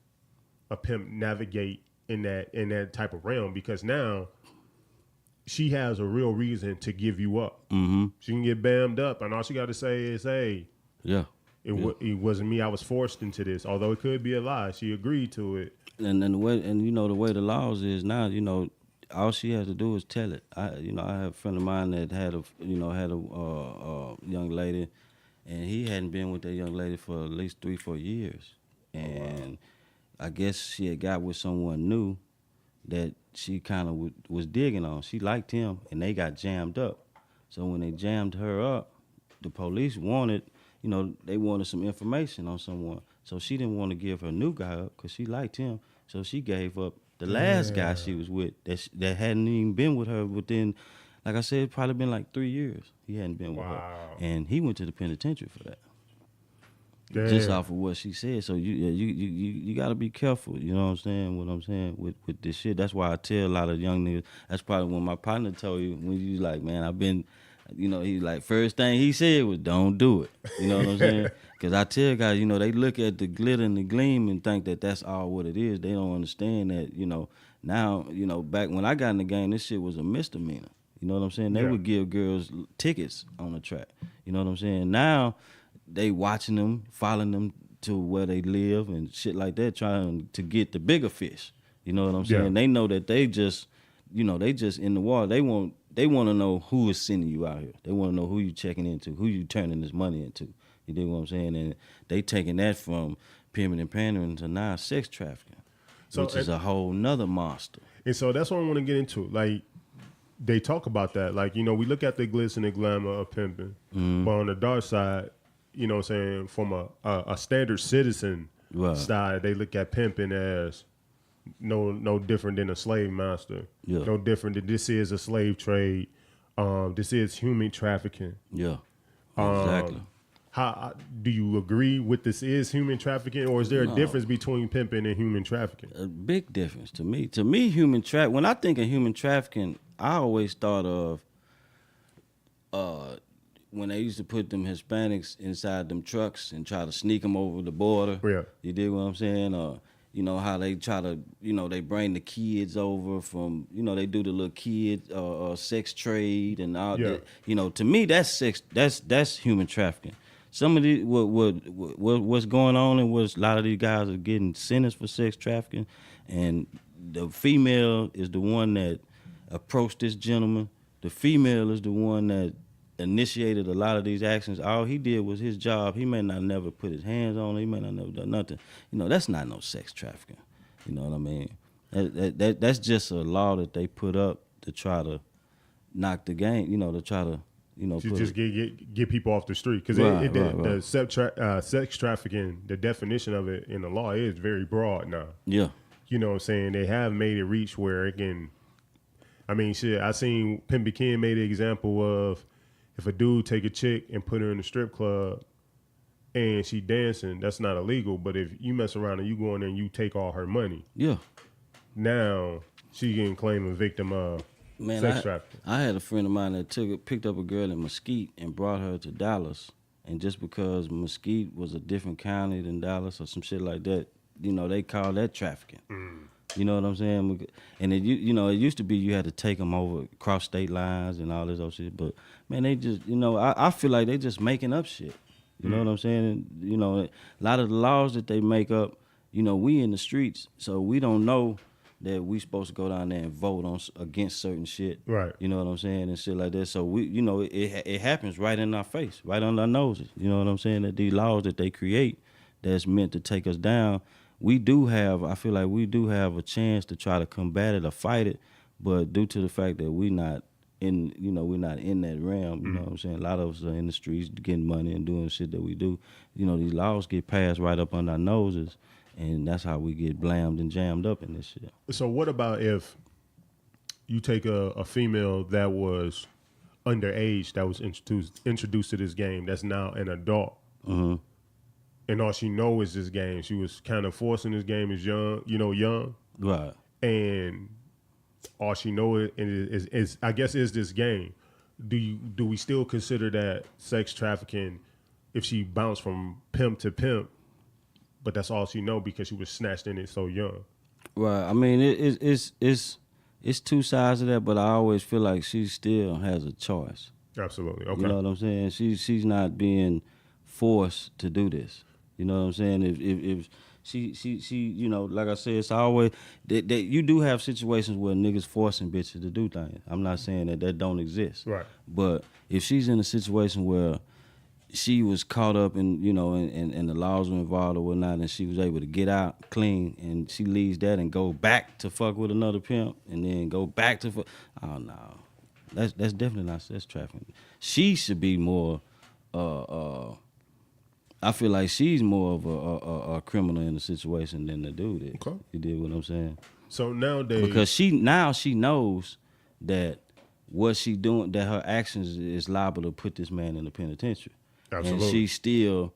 A: a pimp navigate in that type of realm? Because now she has a real reason to give you up.
D: Mm-hmm.
A: She can get bammed up, and all she got to say is, hey,
D: Yeah.
A: it wasn't me. I was forced into this. Although it could be a lie, she agreed to it.
D: And the way the laws is now, you know, all she has to do is tell it. I have a friend of mine that had a young lady, and he hadn't been with that young lady for at least 3-4 years, and I guess she had got with someone new that she kind of was digging on. She liked him, and they got jammed up. So when they jammed her up, the police wanted some information on someone. So she didn't want to give her new guy up because she liked him. So she gave up the last guy she was with that hadn't even been with her within, like I said, it probably been like 3 years. He hadn't been with her. And he went to the penitentiary for that.
A: Damn.
D: Just off of what she said. So you got to be careful, you know what I'm saying, with this shit. That's why I tell a lot of young niggas, that's probably when my partner told you, when you like, man, I've been, you know, he like, first thing he said was, don't do it. You know what I'm saying? Because I tell guys, you know, they look at the glitter and the gleam and think that that's all what it is. They don't understand that, you know, now, you know, back when I got in the game, this shit was a misdemeanor. You know what I'm saying? They would give girls tickets on the track. You know what I'm saying? Now, they watching them, following them to where they live and shit like that, trying to get the bigger fish. You know what I'm saying? They know that they just in the water. They want they want to know who is sending you out here. They want to know who you checking into, who you turning this money into. You dig what I'm saying? And they taking that from pimping and pandering to now sex trafficking, which is a whole nother monster.
A: And so that's what I want to get into. Like, they talk about that. Like, you know, we look at the glitz and the glamour of pimping, but on the dark side, you know what I'm saying, from a standard citizen side, they look at pimping as no different than a slave master. Yeah. No different than this is a slave trade. This is human trafficking.
D: Yeah, exactly.
A: How do you agree with this is human trafficking, or is there a difference between pimping and human trafficking?
D: A big difference to me. To me, when I think of human trafficking, I always thought of when they used to put them Hispanics inside them trucks and try to sneak them over the border.
A: Yeah.
D: You dig what I'm saying? You know, how they try to, you know, they bring the kids over from, you know, they do the little kid sex trade and all that. You know, to me, that's sex. That's human trafficking. Some of the what's going on and a lot of these guys are getting sentenced for sex trafficking, and the female is the one that approached this gentleman. The female is the one that initiated a lot of these actions. All he did was his job. He may not never put his hands on her. He may not never done nothing. You know, that's not no sex trafficking. You know what I mean? That's just a law that they put up to try to knock the game. You know, to try to. You know,
A: to just get people off the street, because the sex trafficking, the definition of it in the law is very broad now.
D: Yeah,
A: you know what I'm saying, they have made it reach where it can. I mean, shit. I seen Pimp Ken made an example of if a dude take a chick and put her in a strip club and she dancing, that's not illegal. But if you mess around and you go in there and you take all her money, now she getting claimed a victim of.
D: Man,
A: sex trafficking.
D: I had a friend of mine that picked up a girl in Mesquite and brought her to Dallas, and just because Mesquite was a different county than Dallas or some shit like that, you know, they call that trafficking. You know what I'm saying? And it used to be you had to take them over cross state lines and all this other shit, but man, they just, you know, I feel like they just making up shit. You know what I'm saying? And, you know, a lot of the laws that they make up, you know, we in the streets, so we don't know that we supposed to go down there and vote on against certain shit.
A: Right.
D: You know what I'm saying? And shit like that. So we, you know, it happens right in our face, right on our noses. You know what I'm saying? That these laws that they create that's meant to take us down, I feel like we do have a chance to try to combat it or fight it, but due to the fact that we're not in that realm, you know what I'm saying? A lot of us are in the streets getting money and doing shit that we do. You know, these laws get passed right up under our noses, and that's how we get blammed and jammed up in this shit.
A: So what about if you take a female that was underage that was introduced to this game that's now an adult, and all she know is this game. She was kind of forcing this game as young,
D: right?
A: And all she know is I guess is this game. Do we still consider that sex trafficking if she bounced from pimp to pimp? But that's all she know because she was snatched in it so young.
D: Right. I mean, it's two sides of that, but I always feel like she still has a choice.
A: Absolutely. Okay.
D: You know what I'm saying? She's not being forced to do this. You know what I'm saying? If she you know, like I said, it's always that you do have situations where niggas forcing bitches to do things. I'm not saying that don't exist.
A: Right.
D: But if she's in a situation where she was caught up in, you know, and the laws were involved or whatnot, and she was able to get out clean, and she leaves that and go back to fuck with another pimp, and then go back to fuck. Oh no, that's definitely not sex trafficking. She should be more. I feel like she's more of a criminal in the situation than the dude is.
A: Okay.
D: You dig what I'm saying?
A: So nowadays,
D: because she knows that what she doing, that her actions is liable to put this man in the penitentiary.
A: Absolutely.
D: And she's still,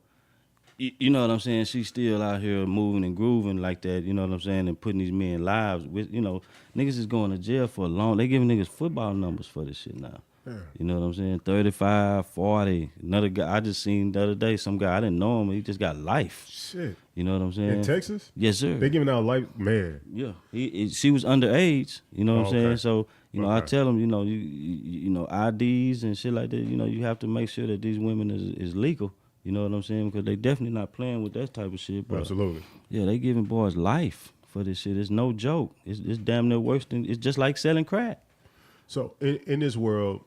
D: you know what I'm saying? She's still out here moving and grooving like that, you know what I'm saying? And putting these men lives with, you know, niggas is going to jail for they giving niggas football numbers for this shit now. Yeah. You know what I'm saying? 35, 40. Another guy, I just seen the other day, some guy, I didn't know him, he just got life.
A: Shit.
D: You know what I'm saying?
A: In Texas?
D: Yes, sir.
A: They giving out life, man.
D: Yeah. She was underage, you know what I'm saying? So, you know, I tell them, you know, you know, IDs and shit like that, you know, you have to make sure that these women is legal. You know what I'm saying? Because they definitely not playing with that type of shit. But
A: absolutely.
D: Yeah, they giving boys life for this shit. It's no joke. It's damn near worse than, it's just like selling crack.
A: So in this world,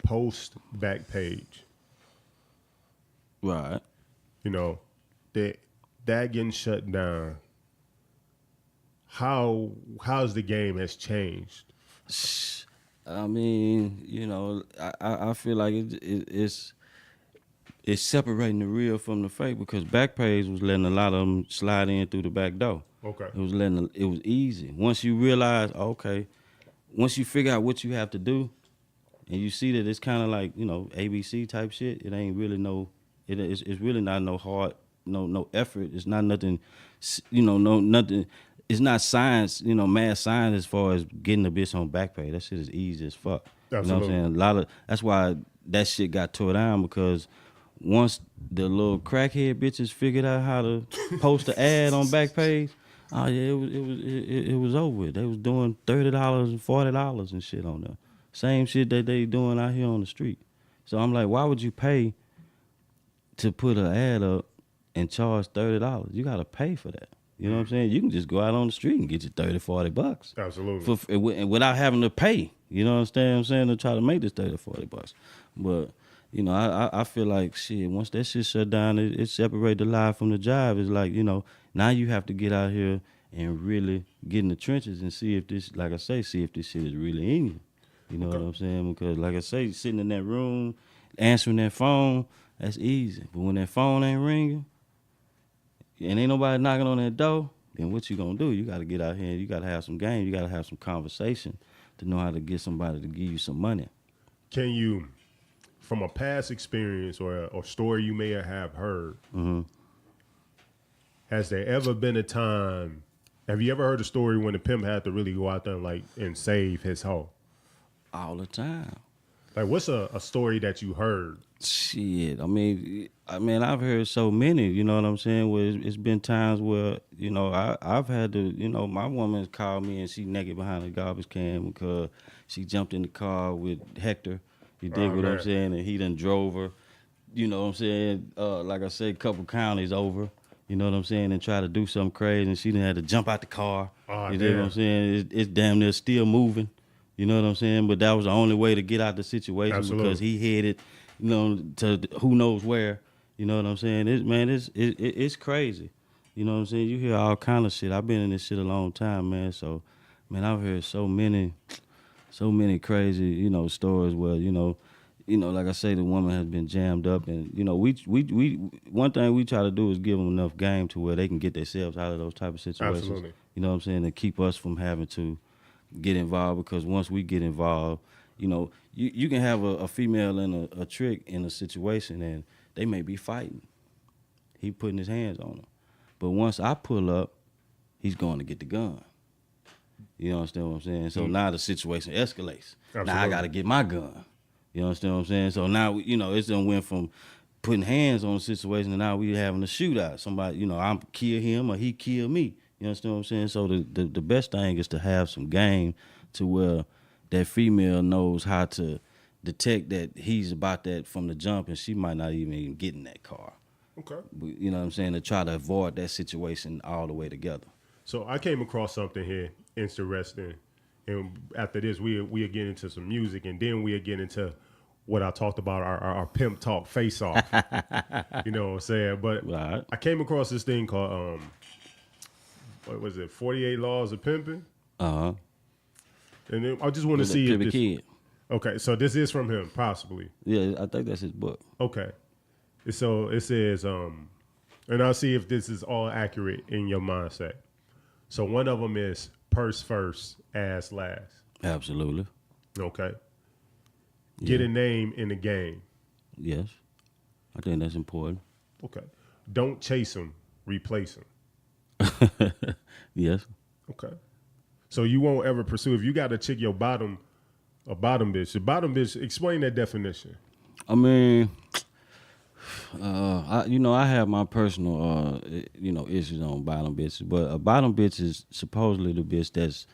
A: post back page,
D: Right.
A: you know, that getting shut down. How's the game has changed?
D: I mean, you know, I feel like it's separating the real from the fake because Backpage was letting a lot of them slide in through the back door.
A: Okay.
D: It was easy. Once you realize, okay, once you figure out what you have to do, and you see that it's kind of like, you know, ABC type shit. It ain't really it's really not no hard, no effort. It's not nothing, you know, nothing. It's not science, you know, mad science as far as getting a bitch on Backpage. That shit is easy as fuck.
A: Absolutely.
D: You know what I'm saying? That's why that shit got tore down because once the little crackhead bitches figured out how to post an ad on Backpage, oh yeah, it was over with. They was doing $30 and $40 and shit on there. Same shit that they doing out here on the street. So I'm like, why would you pay to put an ad up and charge $30? You gotta pay for that. You know what I'm saying? You can just go out on the street and get you $30-$40.
A: Absolutely.
D: Without having to pay. You know what I'm saying? To try to make this $30-$40. But you know, I feel like shit. Once that shit shut down, it separate the lie from the job. It's like, you know, now you have to get out here and really get in the trenches and see if this, like I say, see if this shit is really in you. You know what I'm saying? Because like I say, sitting in that room, answering that phone, that's easy. But when that phone ain't ringing and ain't nobody knocking on that door, then what you gonna do? You gotta get out here and you gotta have some game. You gotta have some conversation to know how to get somebody to give you some money.
A: Can you, from a past experience or story you may have heard, has there ever been a time? Have you ever heard a story when the pimp had to really go out there and save his hoe?
D: All the time.
A: Like, what's a story that you heard?
D: Shit, I mean, I've heard so many. You know what I'm saying? Where it's been times where, you know, I've had to, you know, my woman's called me and she naked behind a garbage can because she jumped in the car with Hector. You dig what I'm saying? And he done drove her. You know what I'm saying? Like I said, a couple counties over. You know what I'm saying? And try to do something crazy, and she done had to jump out the car. You dig what I'm saying? It's damn near still moving. You know what I'm saying? But that was the only way to get out the situation. Absolutely. Because he headed, you know, to who knows where. You know what I'm saying? It's crazy. You know what I'm saying? You hear all kind of shit. I've been in this shit a long time, man. So, man, I've heard so many crazy, you know, stories where, you know, like I say, the woman has been jammed up, and you know, we one thing we try to do is give them enough game to where they can get themselves out of those type of situations.
A: Absolutely.
D: You know what I'm saying? And keep us from having to get involved, because once we get involved, you know, you can have a female in a trick in a situation and they may be fighting. He putting his hands on her. But once I pull up, he's going to get the gun. You understand what I'm saying? So now the situation escalates. Absolutely. Now I got to get my gun. You understand what I'm saying? So now, you know, it's done went from putting hands on the situation and now we having a shootout. Somebody, you know, I'm kill him or he kill me. You understand what I'm saying? So the best thing is to have some game to where that female knows how to detect that he's about that from the jump, and she might not even get in that car.
A: Okay.
D: But, you know what I'm saying? To try to avoid that situation all the way together.
A: So I came across something here interesting, and after this we'll get into some music, and then we'll get into what I talked about, our pimp talk face off. You know what I'm saying? But right. I came across this thing called what was it? 48 Laws of Pimpin'. And then I just want to see if this. Kid. Okay, so this is from him, possibly.
D: Yeah, I think that's his book.
A: Okay, so it says, and I'll see if this is all accurate in your mindset. So one of them is purse first, ass last.
D: Absolutely.
A: Okay. Get a name in the game.
D: Yes, I think that's important.
A: Okay. Don't chase them, replace them.
D: Yes.
A: Okay. So you won't ever pursue, if you got a chick, a bottom bitch, explain that definition.
D: I mean, I have my personal, issues on bottom bitches, but a bottom bitch is supposedly the bitch that's,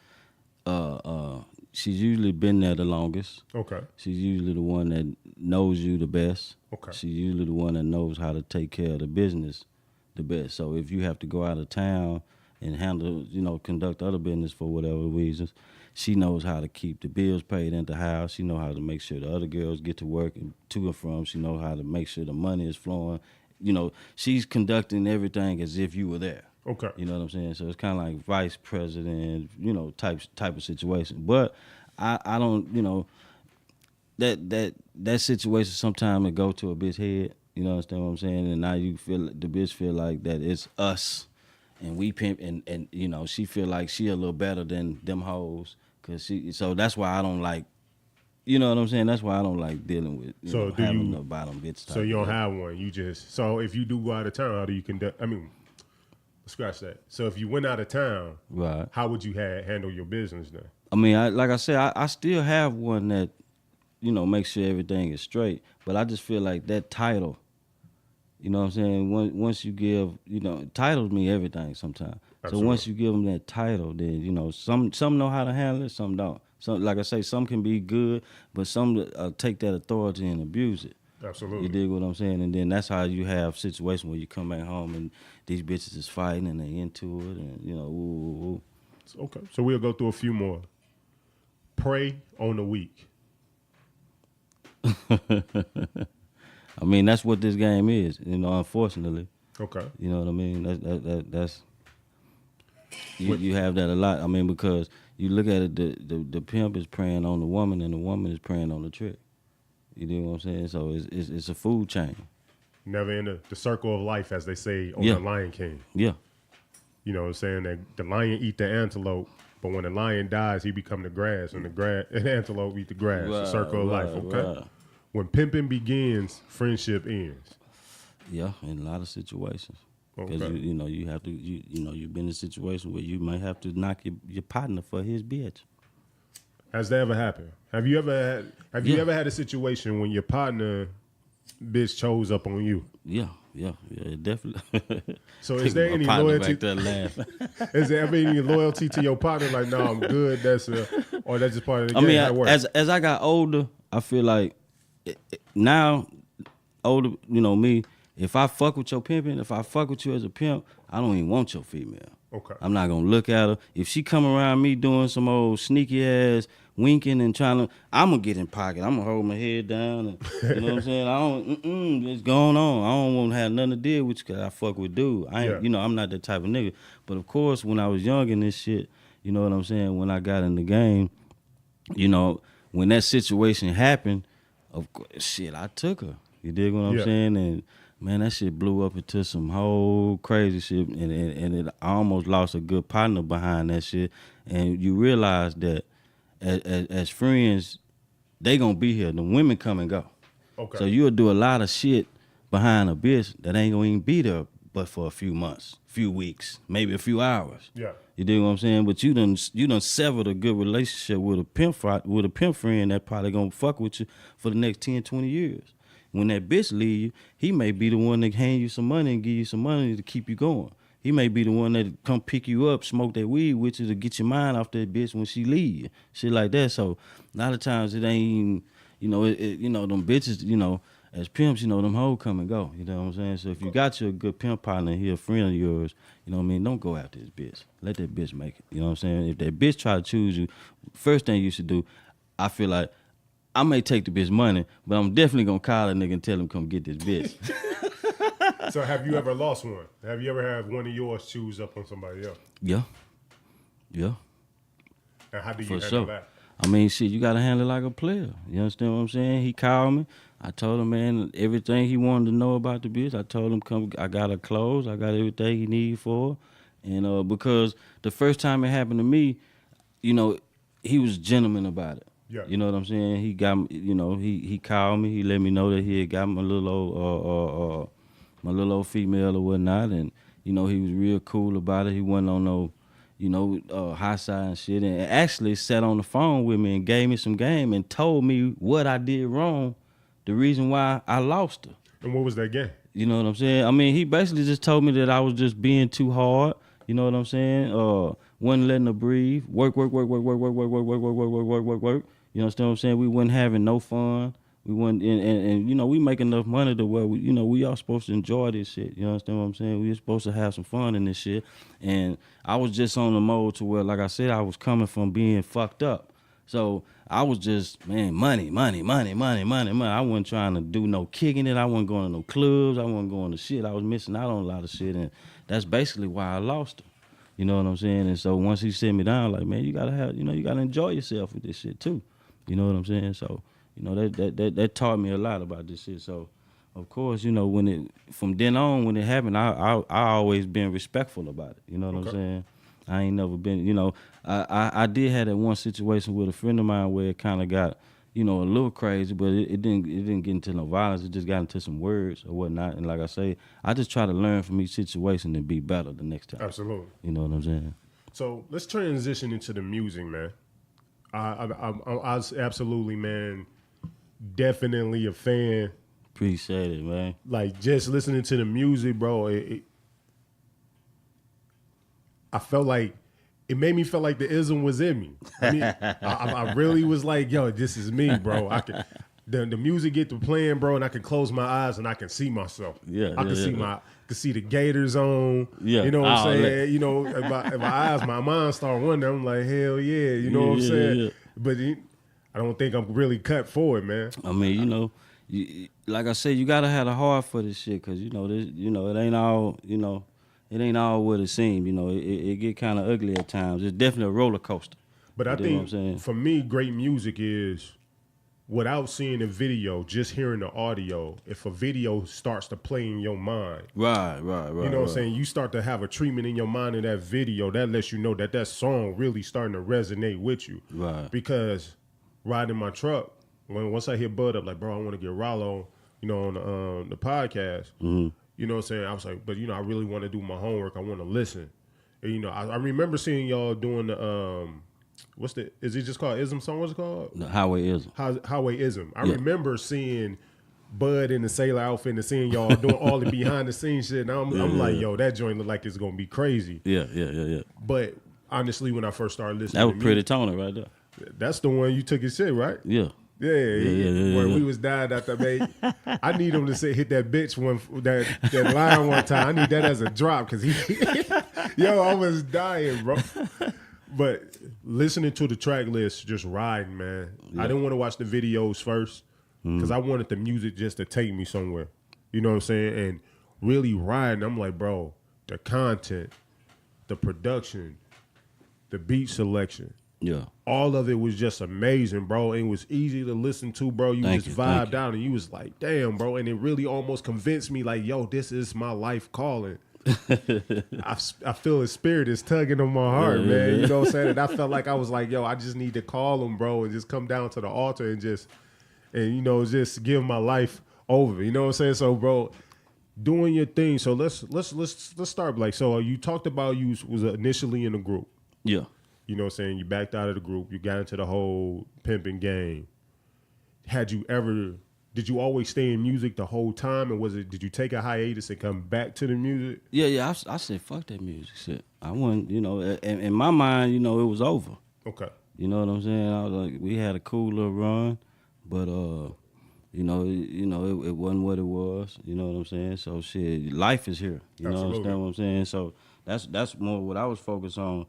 D: she's usually been there the longest.
A: Okay.
D: She's usually the one that knows you the best.
A: Okay.
D: She's usually the one that knows how to take care of the business the best. So if you have to go out of town and handle, conduct other business for whatever reasons. She knows how to keep the bills paid in the house. She knows how to make sure the other girls get to work and to and from. She knows how to make sure the money is flowing. She's conducting everything as if you were there.
A: Okay.
D: You know what I'm saying? So it's kind of like vice president, type of situation. But I don't, that situation sometimes it go to a bitch head. You know what I'm saying? And now the bitch feel like that it's us and we pimp and she feel like she a little better than them hoes. So that's why I don't like, you know what I'm saying? That's why I don't like dealing with having the bottom bitch type.
A: So you don't have one. You just, so if you do go out of town, how do you conduct, scratch that. So if you went out of town,
D: right,
A: how would you handle your business then?
D: I mean, like I said, I still have one that, makes sure everything is straight. But I just feel like that title, you know what I'm saying? Once you give, titles mean everything sometimes.
A: Absolutely.
D: So once you give them that title, then, some know how to handle it, some don't. So like I say, some can be good, but some take that authority and abuse it.
A: Absolutely.
D: You dig what I'm saying? And then that's how you have situations where you come back home and these bitches is fighting and they into it and, ooh.
A: Okay. So we'll go through a few more. Prey on the weak.
D: I mean, that's what this game is, unfortunately.
A: Okay.
D: You know what I mean? That's you have that a lot. I mean, because you look at it, the pimp is preying on the woman and the woman is preying on the trick. You know what I'm saying? So it's a food chain.
A: Never in the circle of life, as they say on
D: Yeah.
A: The Lion King.
D: Yeah.
A: You know what I'm saying? That the lion eat the antelope, but when the lion dies, he become the grass, and the antelope eat the grass. The circle of life, okay?
D: Right.
A: When pimping begins, friendship ends.
D: Yeah, in a lot of situations. Because
A: Okay.
D: you have to you've been in a situation where you might have to knock your partner for his bitch.
A: Has that ever happened? Have you ever had a situation when your partner bitch chose up on you?
D: Yeah, definitely.
A: So is there any loyalty?
D: Back there laughing.
A: Is there ever any loyalty to your partner? Like, no, I'm good. Or that's just part of the game.
D: I mean,
A: How it works?
D: as I got older, I feel like now, older, me, if I fuck with your pimping, if I fuck with you as a pimp, I don't even want your female.
A: Okay.
D: I'm not gonna look at her. If she come around me doing some old sneaky ass winking and trying to, I'm gonna get in pocket. I'm gonna hold my head down. And, you know what I'm saying? I don't. It's going on. I don't want to have nothing to deal with you because I fuck with dude. I ain't.
A: Yeah.
D: I'm not that type of nigga. But of course, when I was young in this shit, you know what I'm saying? When I got in the game, when that situation happened, of course, shit, I took her. You dig what I'm saying? And man, that shit blew up into some whole crazy shit, and I almost lost a good partner behind that shit. And you realize that as friends, they gonna be here. The women come and go.
A: Okay.
D: So you'll do a lot of shit behind a bitch that ain't gonna even be there, but for a few months, few weeks, maybe a few hours.
A: Yeah.
D: You dig what I'm saying? But you done severed a good relationship with a pimp friend that probably gonna fuck with you for the next 10, 20 years. When that bitch leave you, he may be the one that hand you some money and give you some money to keep you going. He may be the one that come pick you up, smoke that weed with you to get your mind off that bitch when she leave you. Shit like that. So a lot of times it ain't even, them bitches, as pimps, them hoes come and go. You know what I'm saying? So if you got you a good pimp partner, he a friend of yours, you know what I mean? Don't go after this bitch. Let that bitch make it. You know what I'm saying? If that bitch try to choose you, first thing you should do, I feel like, I may take the bitch money, but I'm definitely gonna call a nigga and tell him come get this bitch.
A: So have you ever lost one? Have you ever had one of yours choose up on somebody else?
D: Yeah.
A: And how do you
D: For
A: handle
D: sure.
A: that?
D: I mean, shit, you gotta handle it like a player. You understand what I'm saying? He called me. I told him, man, everything he wanted to know about the bitch. I told him, come, I got her clothes. I got everything he need for her. And because the first time it happened to me, he was a gentleman about it.
A: Yeah.
D: You know what I'm saying? He got, he called me. He let me know that he had got my little old female or whatnot, and he was real cool about it. He wasn't on no, high side and shit, and actually sat on the phone with me and gave me some game and told me what I did wrong, the reason why I lost her.
A: And what was that game?
D: You know what I'm saying? I mean, he basically just told me that I was just being too hard. You know what I'm saying? Wasn't letting her breathe. Work. You understand what I'm saying? We wasn't having no fun. We went and you know, we make enough money to where we, you know, we all supposed to enjoy this shit. You understand what I'm saying? We supposed to have some fun in this shit. And I was just on the mode to where, like I said, I was coming from being fucked up. So I was just, man, money. I wasn't trying to do no kicking it. I wasn't going to no clubs. I wasn't going to shit. I was missing out on a lot of shit. And that's basically why I lost him. You know what I'm saying? And so once he sit me down, like, man, you gotta have, you know, you gotta enjoy yourself with this shit too. You know what I'm saying? So, you know, that taught me a lot about this shit. So, of course, you know, from then on, when it happened, I always been respectful about it. You know what I'm saying? I ain't never been, you know, I did have that one situation with a friend of mine where it kind of got, you know, a little crazy, but it didn't get into no violence. It just got into some words or whatnot. And like I say, I just try to learn from each situation and be better the next time.
A: Absolutely.
D: You know what I'm saying?
A: So let's transition into the music, man. I was absolutely, man, definitely a fan.
D: Appreciate it, man.
A: Like, just listening to the music, bro, I felt like, it made me feel like the ism was in me. I mean, I really was like, yo, this is me, bro. I can, the music get to playing, bro, and I can close my eyes and I can see myself.
D: Yeah,
A: I can see the Gators on.
D: Yeah,
A: you know what I'm saying? You know, if my mind start wondering, I'm like, hell yeah, you know what I'm saying?
D: Yeah.
A: But I don't think I'm really cut for it, man.
D: I mean, you know, like I said, you gotta have the heart for this shit, cause you know this, you know, it ain't all, you know. It ain't all what it seems, you know. It get kind of ugly at times. It's definitely a roller coaster.
A: But I think for me, great music is without seeing a video, just hearing the audio. If a video starts to play in your mind,
D: right.
A: You know what I'm saying? You start to have a treatment in your mind in that video that lets you know that song really starting to resonate with you.
D: Right.
A: Because riding my truck, once I hit Bud up, like, bro, I want to get Ralo, you know, on the podcast.
D: Mm-hmm.
A: You know what I'm saying? I was like, but, you know, I really want to do my homework. I want to listen. And, you know, I remember seeing y'all doing the, is it just called IZM song? What's it called?
D: The Highway Ism.
A: Highway IZM. I remember seeing Bud in the sailor outfit and seeing y'all doing all the behind the scenes shit. And I'm like, yo, that joint look like it's going to be crazy.
D: Yeah.
A: But honestly, when I first started listening
D: that was Pretty Tony right there.
A: That's the one you took his shit, right?
D: Yeah.
A: Yeah. When we was dying after, man, I need him to hit that bitch that line one time. I need that as a drop because I was dying, bro. But listening to the track list, just riding, man. Yeah. I didn't want to watch the videos first because I wanted the music just to take me somewhere. You know what I'm saying? And really riding, I'm like, bro, the content, the production, the beat selection.
D: Yeah.
A: All of it was just amazing, bro. It was easy to listen to, bro. You just vibed out and you was like, damn, bro. And it really almost convinced me like, yo, this is my life calling. I feel his spirit is tugging on my heart, man. You know what I'm saying? And I felt like I was like, yo, I just need to call him, bro, and just come down to the altar and just give my life over. You know what I'm saying? So, bro, doing your thing. So let's start. Like, so you talked about you was initially in a group.
D: Yeah.
A: You know what I'm saying? You backed out of the group. You got into the whole pimping game. Did you always stay in music the whole time? And did you take a hiatus and come back to the music?
D: Yeah. I said, fuck that music shit. I wasn't, you know, in my mind, you know, it was over.
A: Okay.
D: You know what I'm saying? I was like, we had a cool little run, but, it wasn't what it was. You know what I'm saying? So shit, life is here. You
A: Absolutely.
D: Understand what I'm saying? So that's more what I was focused on.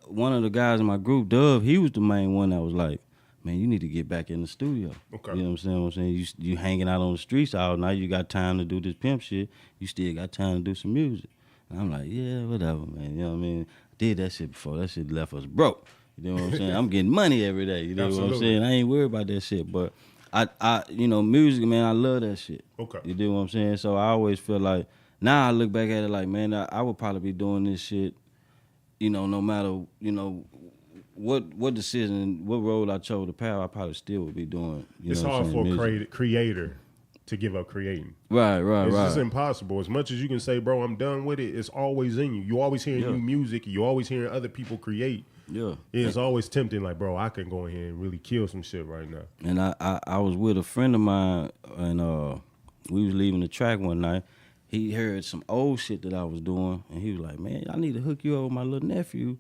D: One of the guys in my group, Dove, he was the main one that was like, man, you need to get back in the studio.
A: Okay.
D: You know what I'm saying? You hanging out on the streets all night. You got time to do this pimp shit. You still got time to do some music. And I'm like, yeah, whatever, man. You know what I mean? Did that shit before. That shit left us broke. You know what I'm saying? I'm getting money every day. You know
A: Absolutely.
D: what I'm saying? I ain't worried about that shit. But I music, man, I love that shit.
A: Okay.
D: You know what I'm saying? So I always feel like, now I look back at it like, man, I would probably be doing this shit, you know, no matter, you know, what decision, what role I chose to play, I probably still would be doing.
A: It's hard for a creator to give up creating.
D: Right.
A: It's just impossible. As much as you can say, bro, I'm done with it, it's always in you. You always hearing new music. You always hearing other people create.
D: Yeah.
A: It's always tempting, like, bro, I can go ahead and really kill some shit right now.
D: And I was with a friend of mine, and we was leaving the track one night. He heard some old shit that I was doing, and he was like, man, I need to hook you up with my little nephew.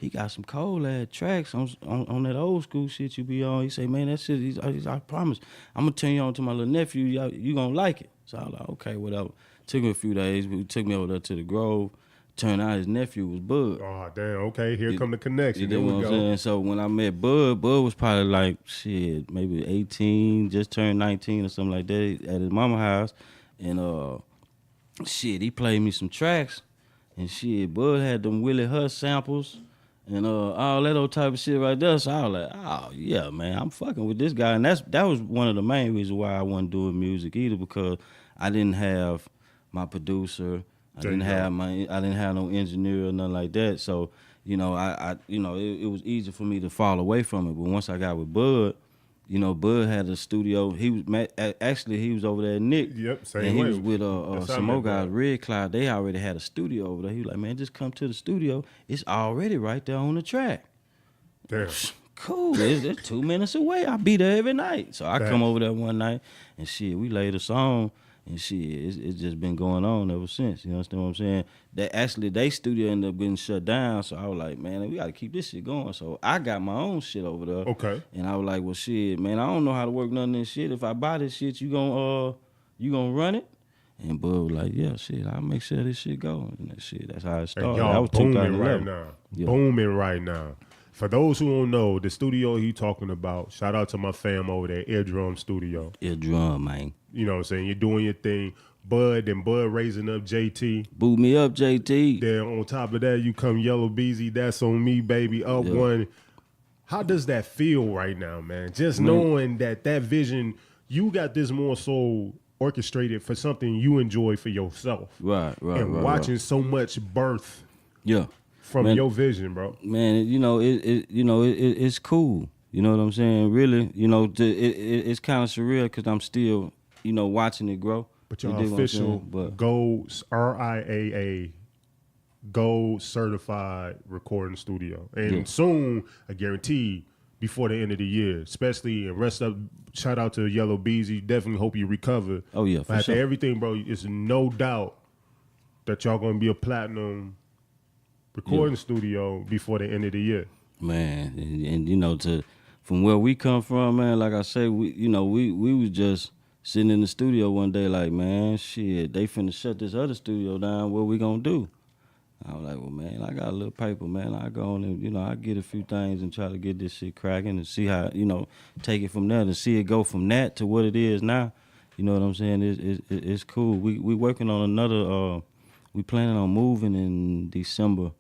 D: he got some cold ass tracks on that old school shit you be on. He say, man, that shit, I promise, I'm gonna turn you on to my little nephew. You gonna like it. So I was like, okay, whatever. Took me a few days. He took me over there to the Grove. Turned out his nephew was Bud.
A: Oh, damn. Okay, here come the connection.
D: You
A: There
D: know
A: we
D: what
A: go.
D: I'm saying? So when I met Bud was probably like, shit, maybe 18, just turned 19 or something like that at his mama house. And shit, he played me some tracks. And shit, Bud had them Willie Hutch samples and all that old type of shit right there. So I was like, oh, yeah, man, I'm fucking with this guy. And that was one of the main reasons why I wasn't doing music either, because I didn't have my producer. I didn't have no engineer or nothing like that. So, you know, it was easy for me to fall away from it. But once I got with Bud, you know, Bud had a studio. He was over there at Nick.
A: Yep, same
D: and he
A: way.
D: was with some more guys, Red Cloud. They already had a studio over there. He was like, man, just come to the studio. It's already right there on the track.
A: Damn.
D: Cool. It's 2 minutes away. I be there every night. So I come over there one night and shit, we laid a song. And shit, it's just been going on ever since. You understand what I'm saying? They studio ended up getting shut down. So I was like, man, we got to keep this shit going. So I got my own shit over there.
A: Okay.
D: And I was like, well, shit, man, I don't know how to work none of this shit. If I buy this shit, you gonna run it? And Bud was like, yeah, shit, I'll make sure this shit go. And that shit, that's how it started.
A: And y'all
D: That was
A: booming
D: 2011.
A: right now.
D: Yeah.
A: Booming right now. For those who don't know, the studio he talking about, shout out to my fam over there, Eardrum Studio.
D: Eardrum, man.
A: You know what I'm saying? You're doing your thing. Bud raising up JT.
D: Boot me up, JT.
A: Then on top of that, you come Yellow Beezy. That's on me, baby. Up one. How does that feel right now, man? Just knowing that vision, you got this more so orchestrated for something you enjoy for yourself.
D: Right.
A: And watching so much birth from
D: Man,
A: your vision, bro.
D: Man, it's cool. You know what I'm saying? Really, it's kind of surreal because I'm still, watching it grow.
A: But your official Gold RIAA Gold certified recording studio. And soon, I guarantee, before the end of the year, especially and rest up, shout out to Yellow Beezy. Definitely hope you recover.
D: Oh, yeah, for
A: after
D: sure.
A: everything, bro, it's no doubt that y'all gonna be a platinum recording studio before the end of the year.
D: Man, and from where we come from, man, like I say, we was just sitting in the studio one day like, man, shit, they finna shut this other studio down. What we gonna do? I was like, well, man, I got a little paper, man. I go on and, I get a few things and try to get this shit cracking and see how, take it from there and see it go from that to what it is now. You know what I'm saying? It's cool. We working on another, we planning on moving in December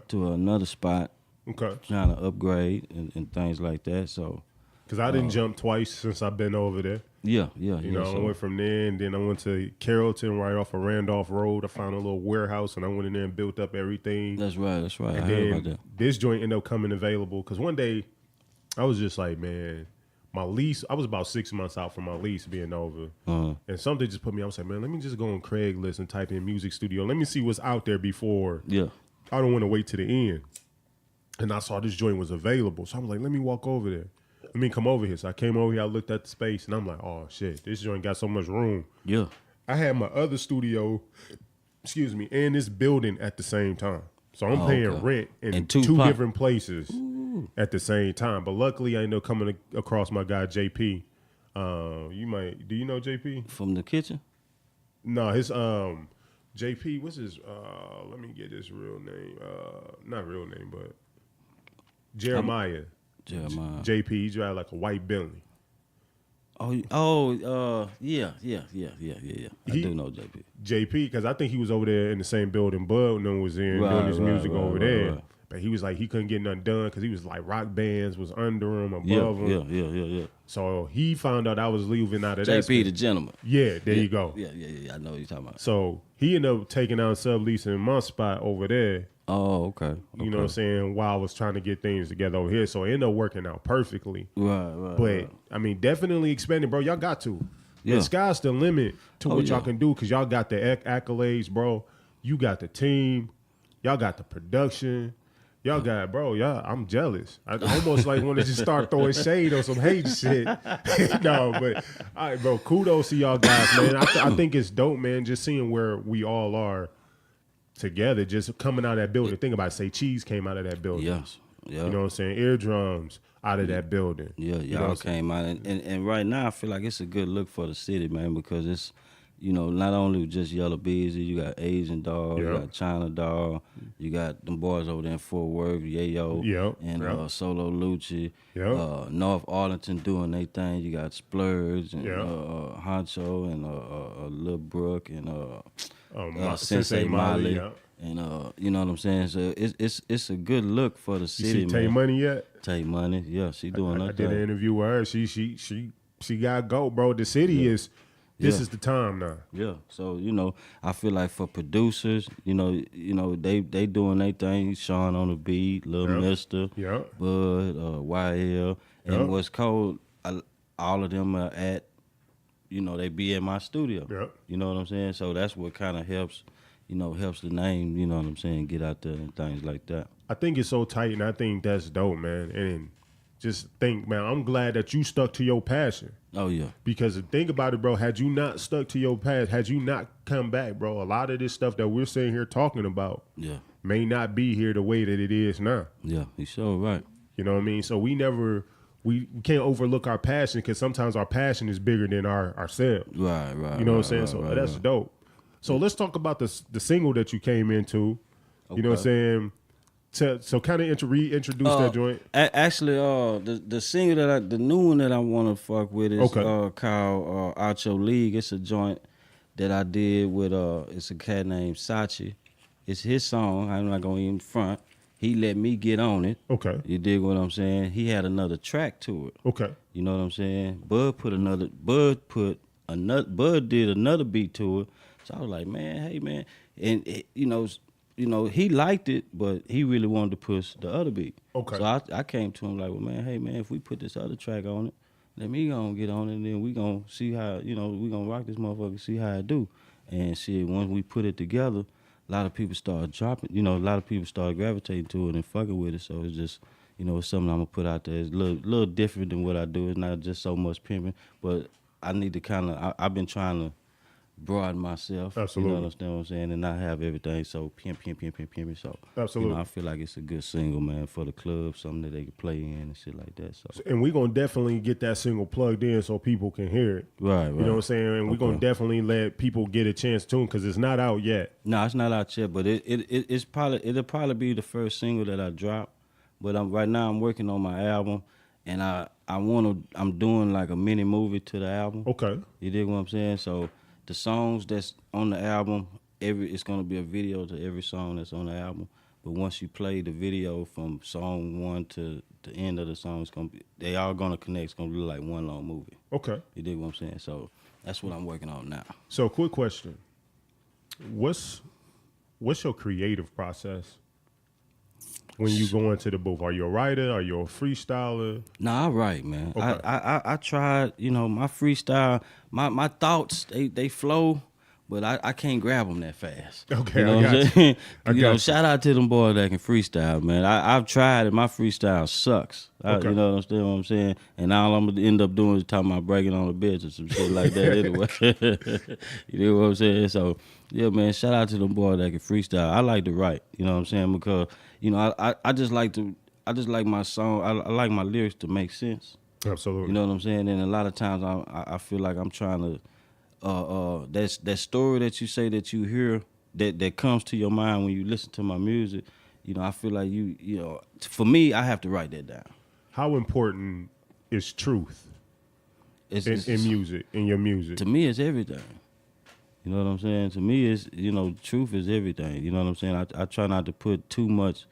D: to another spot.
A: Okay.
D: Trying to upgrade and things like that, so.
A: Because I didn't jump twice since I've been over there.
D: Yeah.
A: I went from there, and then I went to Carrollton, right off of Randolph Road. I found a little warehouse, and I went in there and built up everything.
D: That's right.
A: And
D: I heard about that.
A: This joint ended up coming available because one day I was just like, man, my lease, I was about 6 months out from my lease being over. And something just put me, I was like, man, let me just go on Craigslist and type in music studio. Let me see what's out there before.
D: Yeah.
A: I don't want to wait to the end. And I saw this joint was available. So I was like, let me walk over there. Let me come over here. So I came over here, I looked at the space, and I'm like, oh, shit, this joint got so much room.
D: Yeah.
A: I had my other studio, and this building at the same time. So I'm paying rent in two different places at the same time. But luckily, I ended up coming across my guy, JP. Do you know JP?
D: From the kitchen?
A: No, his, JP, what's his, let me get his real name. Not real name, but Jeremiah. JP, he drive like a white Bentley.
D: Yeah. I do know JP.
A: JP, because I think he was over there in the same building Bud was in doing his music over there. Right. But he was like, he couldn't get nothing done because he was like rock bands was under him, above him.
D: Yeah.
A: So he found out I was leaving out of that.
D: JP the gentleman.
A: Yeah, there you go.
D: Yeah. I know what you're talking about.
A: So he ended up taking out subleasing my spot over there.
D: Oh, okay.
A: You know what I'm saying? While I was trying to get things together over here. So it ended up working out perfectly.
D: Right.
A: But, I mean, definitely expanding, bro. Y'all got to.
D: Yeah.
A: The sky's the limit to what y'all can do because y'all got the accolades, bro. You got the team. Y'all got the production. Y'all got, I'm jealous. I almost like want to just start throwing shade on some hate shit. No, but, all right, bro, kudos to y'all guys, man. I think it's dope, man, just seeing where we all are together, just coming out of that building. Think about it, say Cheese came out of that building.
D: Yes. Yeah.
A: You know what I'm saying? Eardrums out of that building.
D: Yeah,
A: You know
D: y'all
A: what I'm
D: came out, and right now I feel like it's a good look for the city, man, because it's, you know, not only just Yellow Beezy, you got Asian Dog, you got China Dog, you got them boys over there in Fort Worth, Yayo, and Solo Lucci, North Arlington doing their thing. You got Splurge and Honcho and Lil Brook and Sensei Molly. And you know what I'm saying? So it's a good look for the city,
A: you see
D: man.
A: Tay Money yet?
D: Tay Money, yeah, she doing her thing.
A: I did an interview with her. She got go, bro. The city is is the time now.
D: Yeah. So, you know, I feel like for producers, you know, they doing their thing. Sean on the beat, Lil Mister, Bud, YL, and what's cold, all of them are at, you know, they be in my studio.
A: Yeah.
D: You know what I'm saying? So that's what kind of helps the name, you know what I'm saying, get out there and things like that.
A: I think it's so tight, and I think that's dope, man. And just think, man, I'm glad that you stuck to your passion.
D: Oh, yeah.
A: Because think about it, bro, had you not stuck to your past, had you not come back, bro, a lot of this stuff that we're sitting here talking about may not be here the way that it is now.
D: Yeah, you sure right.
A: You know what I mean? So we can't overlook our passion, because sometimes our passion is bigger than ourselves.
D: Right.
A: You know what I'm saying? So that's dope. So let's talk about the single that you came into. You know what I'm saying? So kind of reintroduce that joint.
D: Actually, the single the new one that I want to fuck with is called Out Your League. It's a joint that I did with it's a cat named Sachi. It's his song. I'm not gonna even front. He let me get on it.
A: Okay.
D: You dig what I'm saying? He had another track to it.
A: Okay.
D: You know what I'm saying? Bud did another beat to it. So I was like, man, hey man, and you know, he liked it, but he really wanted to push the other beat.
A: Okay.
D: So I came to him like, well, man, hey man, if we put this other track on it, let me go and get on it, and then we gonna see how, you know, we gonna rock this motherfucker, see how it do. And shit, once we put it together, a lot of people started dropping, you know, a lot of people started gravitating to it and fucking with it. So it's just, you know, it's something I'm gonna put out there. It's a little different than what I do. It's not just so much pimping, but I need to kind of, I've been trying to broaden myself.
A: Absolutely.
D: You know what I'm saying? And not have everything so pimp. So
A: absolutely.
D: You know, I feel like it's a good single, man, for the club, something that they can play in and shit like that. So
A: and we're gonna definitely get that single plugged in so people can hear it.
D: Right.
A: You know what I'm saying? And we're gonna definitely let people get a chance to, because it's not out yet.
D: No, it's not out yet, but it'll probably be the first single that I drop. But right now I'm working on my album, and I'm doing like a mini movie to the album.
A: Okay.
D: You dig what I'm saying? So the songs that's on the album, it's gonna be a video to every song that's on the album. But once you play the video from song one to the end of the song, they all gonna connect. It's gonna be like one long movie.
A: Okay.
D: You dig what I'm saying? So that's what I'm working on now.
A: So quick question. What's your creative process when you go into the booth? Are you a writer? Are you a freestyler?
D: Nah, I write, man.
A: Okay.
D: I tried, you know, my freestyle, my thoughts, they flow, but I can't grab them that fast.
A: Okay,
D: you know
A: I
D: what
A: got
D: I'm saying?
A: you.
D: Shout out to them boys that can freestyle, man. I've tried it. My freestyle sucks.
A: Okay.
D: You know what I'm saying? And all I'm gonna end up doing is talking about breaking on the bitch or some shit like that anyway. You know what I'm saying? So yeah, man, shout out to them boys that can freestyle. I like to write, you know what I'm saying? Because, you know, I just like my song, I like my lyrics to make sense.
A: Absolutely.
D: You know what I'm saying? And a lot of times I feel like I'm trying to that story that you say that you hear that comes to your mind when you listen to my music, you know, I feel like you know, for me, I have to write that down.
A: How important is truth in music, in your music?
D: To me, it's everything. You know what I'm saying? To me, it's, you know, truth is everything. You know what I'm saying? I try not to put too much,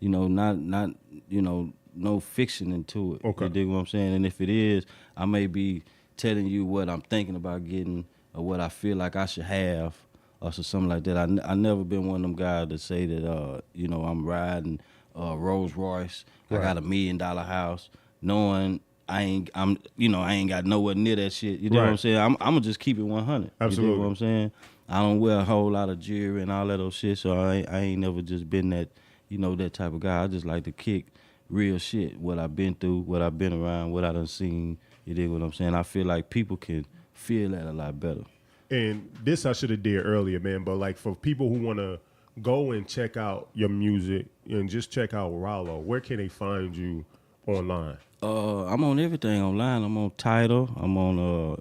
D: you know, not you know, no fiction into it.
A: Okay.
D: You dig what I'm saying? And if it is, I may be telling you what I'm thinking about getting or what I feel like I should have or something like that. I never been one of them guys that say that, you know, I'm riding Rolls Royce. Right. I got $1 million house, knowing I ain't got nowhere near that shit. You know what I'm saying? I'm gonna just keep it 100.
A: Absolutely.
D: You know what I'm saying? I don't wear a whole lot of jewelry and all that old shit, so I ain't never just been that, you know, that type of guy. I just like to kick real shit, what I've been through, what I've been around, what I done seen. You dig what I'm saying? I feel like people can feel that a lot better.
A: And this I should have did earlier, man, but like for people who go and check out your music and just check out Ralo, where can they find you online?
D: I'm on everything online. I'm on Tidal. I'm on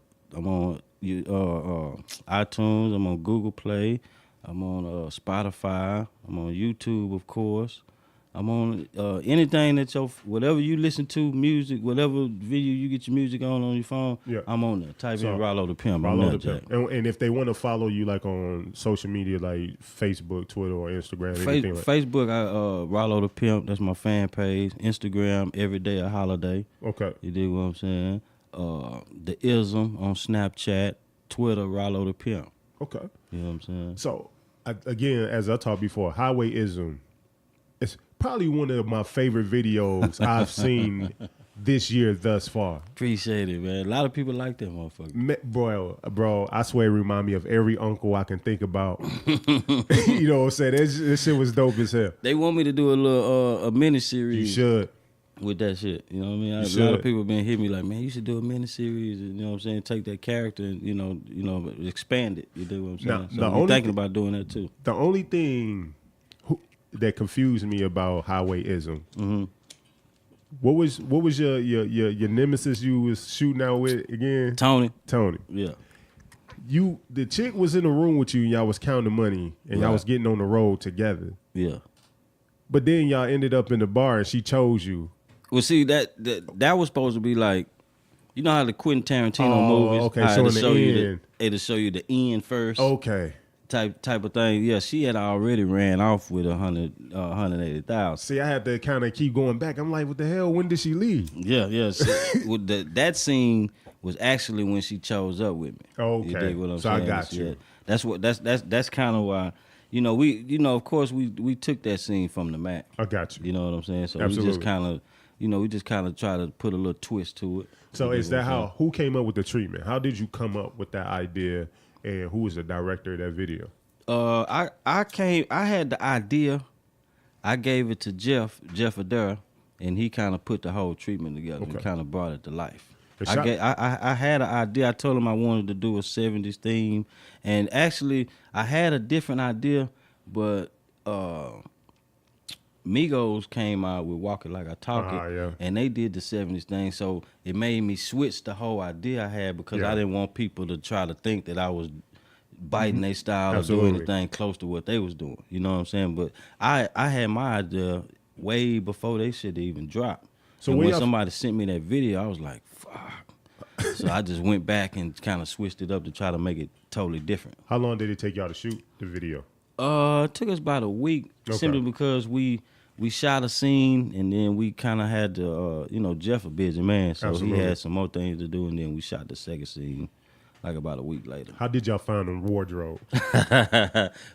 D: iTunes. I'm on Google Play. I'm on Spotify. I'm on YouTube, of course. I'm on anything that whatever you listen to, music, whatever video you get your music on your phone,
A: Yeah.
D: I'm on there. Type in Ralo the Pimp.
A: Ralo the Pimp. And if they want to follow you like on social media like Facebook, Twitter, or Instagram, anything like
D: Facebook, Ralo the Pimp, that's my fan page. Instagram, Every Day a Holiday.
A: Okay.
D: You dig what I'm saying? The IZM on Snapchat, Twitter, Ralo the Pimp.
A: Okay.
D: You know what I'm saying?
A: So, again, as I talked before, Highwayism, it's probably one of my favorite videos I've seen this year thus far.
D: Appreciate it, man. A lot of people like that motherfucker.
A: Bro, I swear it remind me of every uncle I can think about. You know what I'm saying? This shit was dope as hell.
D: They want me to do a little a mini series.
A: You should.
D: With that shit. You know what I mean? A
A: should.
D: lot of people been hitting me like, man, you should do a mini series. You know what I'm saying? Take that character and, you know, expand it. You do what I'm saying?
A: Now,
D: so I'm thinking about doing that too.
A: The only thing that confused me about Highwayism, what was your nemesis you was shooting out with again?
D: Tony.
A: Yeah.
D: Yeah.
A: The chick was in the room with you and y'all was counting money and y'all was getting on the road together.
D: Yeah.
A: But then y'all ended up in the bar and she chose you.
D: Well, see, that was supposed to be like, you know how the Quentin Tarantino movies,
A: okay,
D: how
A: so
D: it'll
A: in the
D: show
A: end.
D: it'll show you the end first.
A: Okay.
D: Type of thing. Yeah, she had already ran off with 180,000.
A: See, I had to kind of keep going back. I'm like, what the hell? When did she leave?
D: Yeah. So, that scene was actually when she chose up with me.
A: Okay.
D: You dig what I'm
A: So
D: saying?
A: I got you.
D: That's kind of why. Of course we took that scene from the Mac.
A: I got you.
D: You know what I'm saying? So
A: Absolutely.
D: we just kind of try to put a little twist to it.
A: So is that who came up with the treatment? How did you come up with that idea, and who was the director of that video?
D: I had the idea. I gave it to Jeff Adair, and he kind of put the whole treatment together and kind of brought it to life. I had an idea. I told him I wanted to do a 70s theme, and actually I had a different idea, but Migos came out with Walk It Like I Talk It,
A: yeah.
D: and they did the 70s thing, so it made me switch the whole idea I had because I didn't want people to try to think that I was biting their style or doing anything close to what they was doing. You know what I'm saying? But I had my idea way before they shit even dropped. So when somebody sent me that video, I was like, fuck. So I just went back and kind of switched it up to try to make it totally different.
A: How long did it take y'all to shoot the video?
D: It took us about a week, simply because we shot a scene and then we kind of had to, Jeff a busy man, so he had some more things to do, and then we shot the second scene like about a week later.
A: How did y'all find them wardrobes?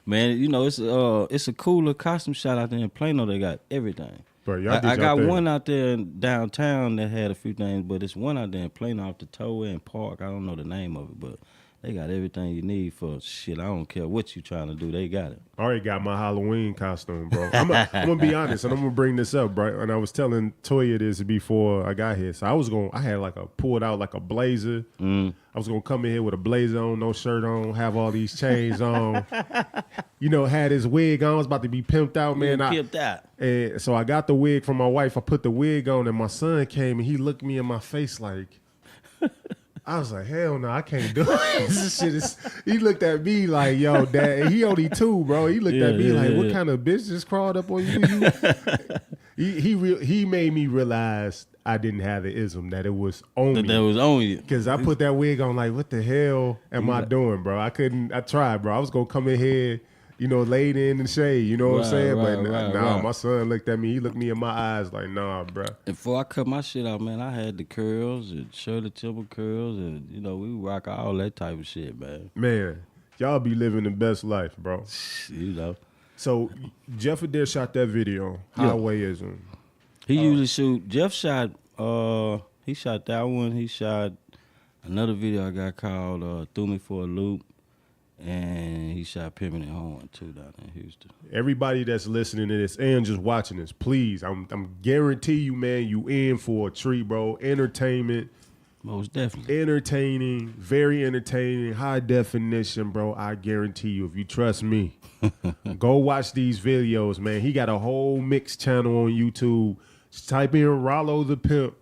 D: Man, it's a cooler costume shop out there in Plano. They got everything.
A: Bro, y'all
D: I got one out there in downtown that had a few things, but it's one out there in Plano off the Tollway and Park. I don't know the name of it, but they got everything you need for shit. I don't care what you trying to do. They got it.
A: I already got my Halloween costume, bro. I'm gonna be honest, and I'm gonna bring this up, bro. And I was telling Toya this before I got here. So I had pulled out like a blazer. I was gonna come in here with a blazer on, no shirt on, have all these chains on. Had his wig on. I was about to be pimped out, man.
D: Pimped out.
A: And so I got the wig from my wife. I put the wig on, and my son came and he looked me in my face like. I was like, hell no, I can't do it. This shit is. He looked at me like, yo, dad. He only 2, bro. He looked at me like, what kind of bitch just crawled up on you? He made me realize I didn't have the ism, that it was on me.
D: That was on you.
A: Because I put that wig on like, what the hell am I doing, bro? I tried, bro. I was going to come in here, laid in the shade, you know what I'm saying? But my son looked at me. He looked me in my eyes like, nah, bro.
D: And before I cut my shit out, man, I had the curls and Shirley Temple curls, and, we rock all that type of shit, man.
A: Man, y'all be living the best life, bro. So, Jeff Adair shot that video, Highwayism.
D: He usually shoot. Jeff shot, he shot that one. He shot another video I got called Threw Me For a Loop. And he shot Pimpin' Horn too down in Houston.
A: Everybody that's listening to this and just watching this, please, I'm guarantee you, man, you in for a treat, bro. Entertainment,
D: Most definitely.
A: Entertaining, very entertaining, high definition, bro. I guarantee you, if you trust me, go watch these videos, man. He got a whole mix channel on YouTube. Just type in Ralo The Pimp.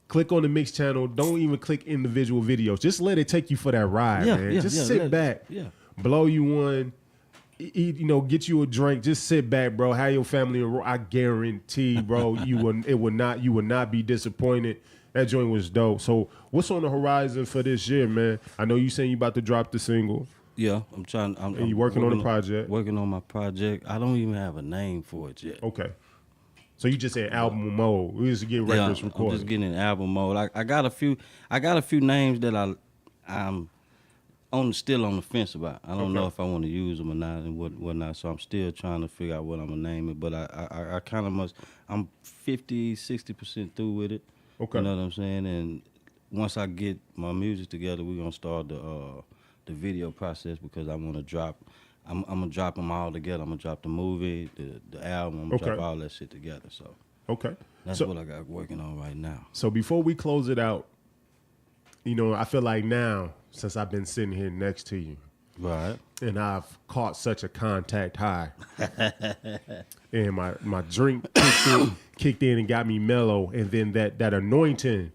A: Click on the mix channel. Don't even click individual videos. Just let it take you for that ride, man. Just sit back. Blow you one. Eat, get you a drink. Just sit back, bro. Have your family. I guarantee, bro, you will not be disappointed. That joint was dope. So what's on the horizon for this year, man? I know you saying you about to drop the single.
D: Yeah, I'm
A: you working on the project?
D: Working on my project. I don't even have a name for it yet.
A: Okay. So you just in album mode. We just get records recorded.
D: I'm just getting in album mode. I got a few names that I'm still on the fence about. I don't know if I want to use them or not and whatnot. So I'm still trying to figure out what I'm gonna name it. But I kind of must. I'm 50-60% through with it.
A: Okay.
D: You know what I'm saying? And once I get my music together, we're gonna start the video process because I want to drop. I'm gonna drop them all together. I'm gonna drop the movie, the album. I'm gonna drop all that shit together. So that's what I got working on right now.
A: So before we close it out, I feel like now, since I've been sitting here next to you,
D: right,
A: and I've caught such a contact high, and my drink kicked in and got me mellow, and then that anointing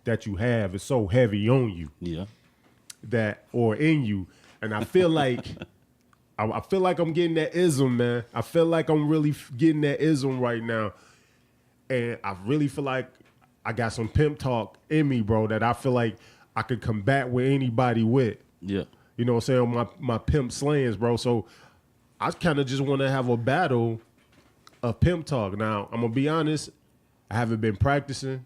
A: that you have is so heavy on you, or in you, and I feel like I feel like I'm getting that ism, man. I feel like I'm really getting that ism right now, and I really feel like I got some pimp talk in me, bro, that I feel like I could combat with anybody with.
D: Yeah.
A: You know what I'm saying? My pimp slangs, bro. So I kind of just want to have a battle of pimp talk. Now, I'm going to be honest, I haven't been practicing.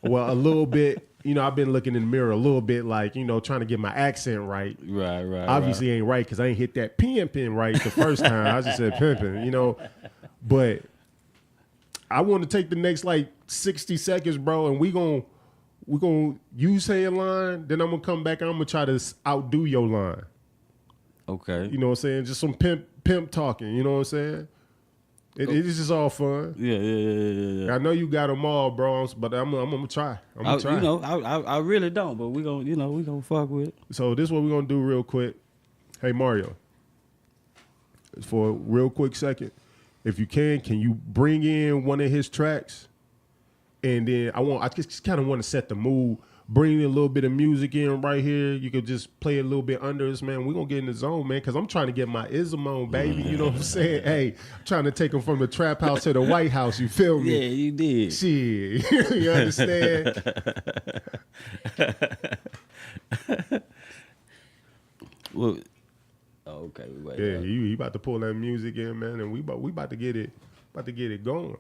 A: Well, a little bit. I've been looking in the mirror a little bit like, trying to get my accent right.
D: Right.
A: Obviously ain't right because I ain't hit that pimpin' right the first time. I just said pimpin', But I want to take the next 60 seconds, bro, and we're gonna you say a line, then I'm gonna come back and I'm gonna try to outdo your line.
D: Okay.
A: You know what I'm saying? Just some pimp talking, you know what I'm saying? It's just all fun.
D: Yeah.
A: I know you got them all, bro, but I'm gonna try. I'm gonna try.
D: I really don't, but we gonna fuck with it.
A: So this is what we're gonna do real quick. Hey Mario, for a real quick second, if you can you bring in one of his tracks? And then I just kind of want to set the mood, bring a little bit of music in right here. You could just play a little bit under us, man. We're going to get in the zone, man, because I'm trying to get my ism on, baby. You know what I'm saying? Hey, I'm trying to take him from the trap house to the White House. You feel me?
D: Yeah, you did.
A: Shit. You understand?
D: Well, okay. Wait,
A: yeah, you about to pull that music in, man, and we about to get it going.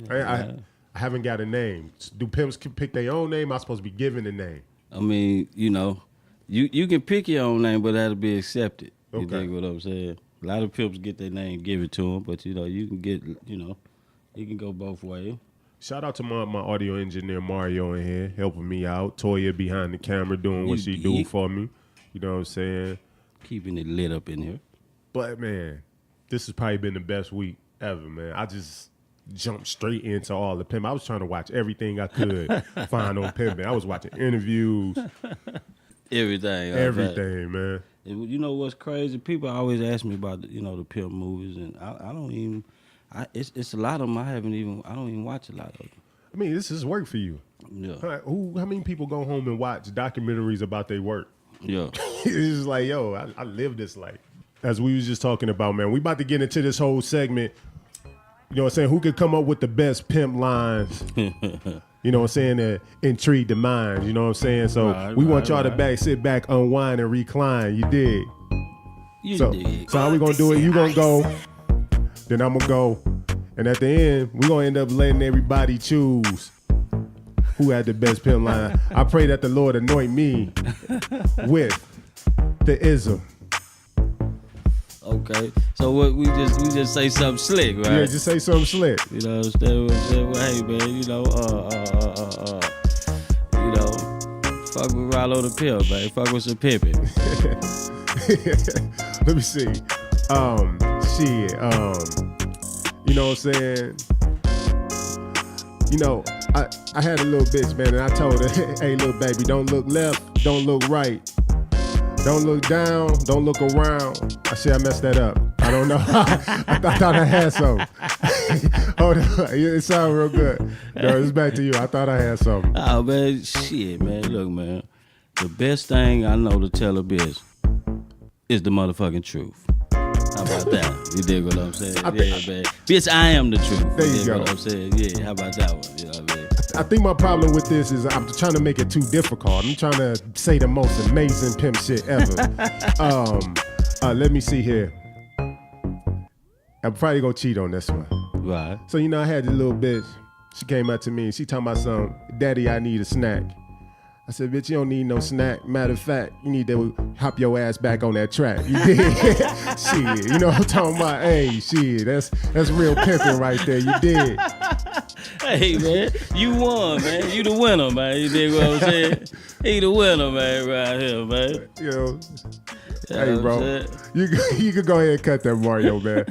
A: Yeah, I haven't got a name. Do pimps pick their own name? I'm supposed to be given a name.
D: I mean, you can pick your own name, but that'll be accepted. You
A: Okay.
D: think what I'm saying? A lot of pimps get their name, give it to them, but you can get, you can go both ways.
A: Shout out to my audio engineer Mario in here helping me out. Toya behind the camera doing what she do for me. You know what I'm saying?
D: Keeping it lit up in here.
A: But man, this has probably been the best week ever, man. I just jumped straight into all the pimp. I was trying to watch everything I could find on pimping. I was watching interviews. Everything, man.
D: And you know what's crazy? People always ask me about the pimp movies, and I don't even. It's a lot of them. I don't even watch a lot of them.
A: I mean, this is work for you.
D: Yeah.
A: How many people go home and watch documentaries about their work?
D: Yeah.
A: It's just like, yo, I live this life. As we was just talking about, man, we about to get into this whole segment. You know what I'm saying? Who could come up with the best pimp lines? You know what I'm saying? To intrigue the mind. You know what I'm saying? So we want y'all to sit back, unwind, and recline. You dig?
D: You dig.
A: So how we gonna do it? You gonna go, then I'm gonna go, and at the end we gonna end up letting everybody choose who had the best pimp line. I pray that the Lord anoint me with the ism.
D: Okay, so what we just say something slick, right?
A: Yeah, just say something slick.
D: You know what I'm saying? Well, hey man, fuck with Ralo the Pimp, man. Fuck with some pimpin'.
A: Let me see. You know what I'm saying? You know, I had a little bitch, man, and I told her, hey, little baby, don't look left, don't look right. Don't look down, don't look around. I said I messed that up. I don't know. I thought I had something. Hold on, it sounded real good. No, it's back to you. I thought I had something.
D: Oh, man, shit, man. Look, man. The best thing I know to tell a bitch is the motherfucking truth. How about that? You dig what I'm saying? Yeah, man. Bitch, I am the truth.
A: There you go.
D: What I'm saying? Yeah, how about that one? You know what I mean?
A: I think my problem with this is I'm trying to make it too difficult. I'm trying to say the most amazing pimp shit ever. Let me see here. I'm probably gonna cheat on this one.
D: Right.
A: So, you know, I had this little bitch. She came up to me and she talking about something. Daddy, I need a snack. I said, bitch, you don't need no snack. Matter of fact, you need to hop your ass back on that track. You did. Shit, you know what I'm talking about? Hey, shit, that's real pimping right there. You did.
D: Hey, man, you won, man. You the winner, man. You dig what I'm saying? He the winner, man, right here, man.
A: You know,
D: Yeah,
A: hey, bro, you could go ahead and cut that, Mario, man.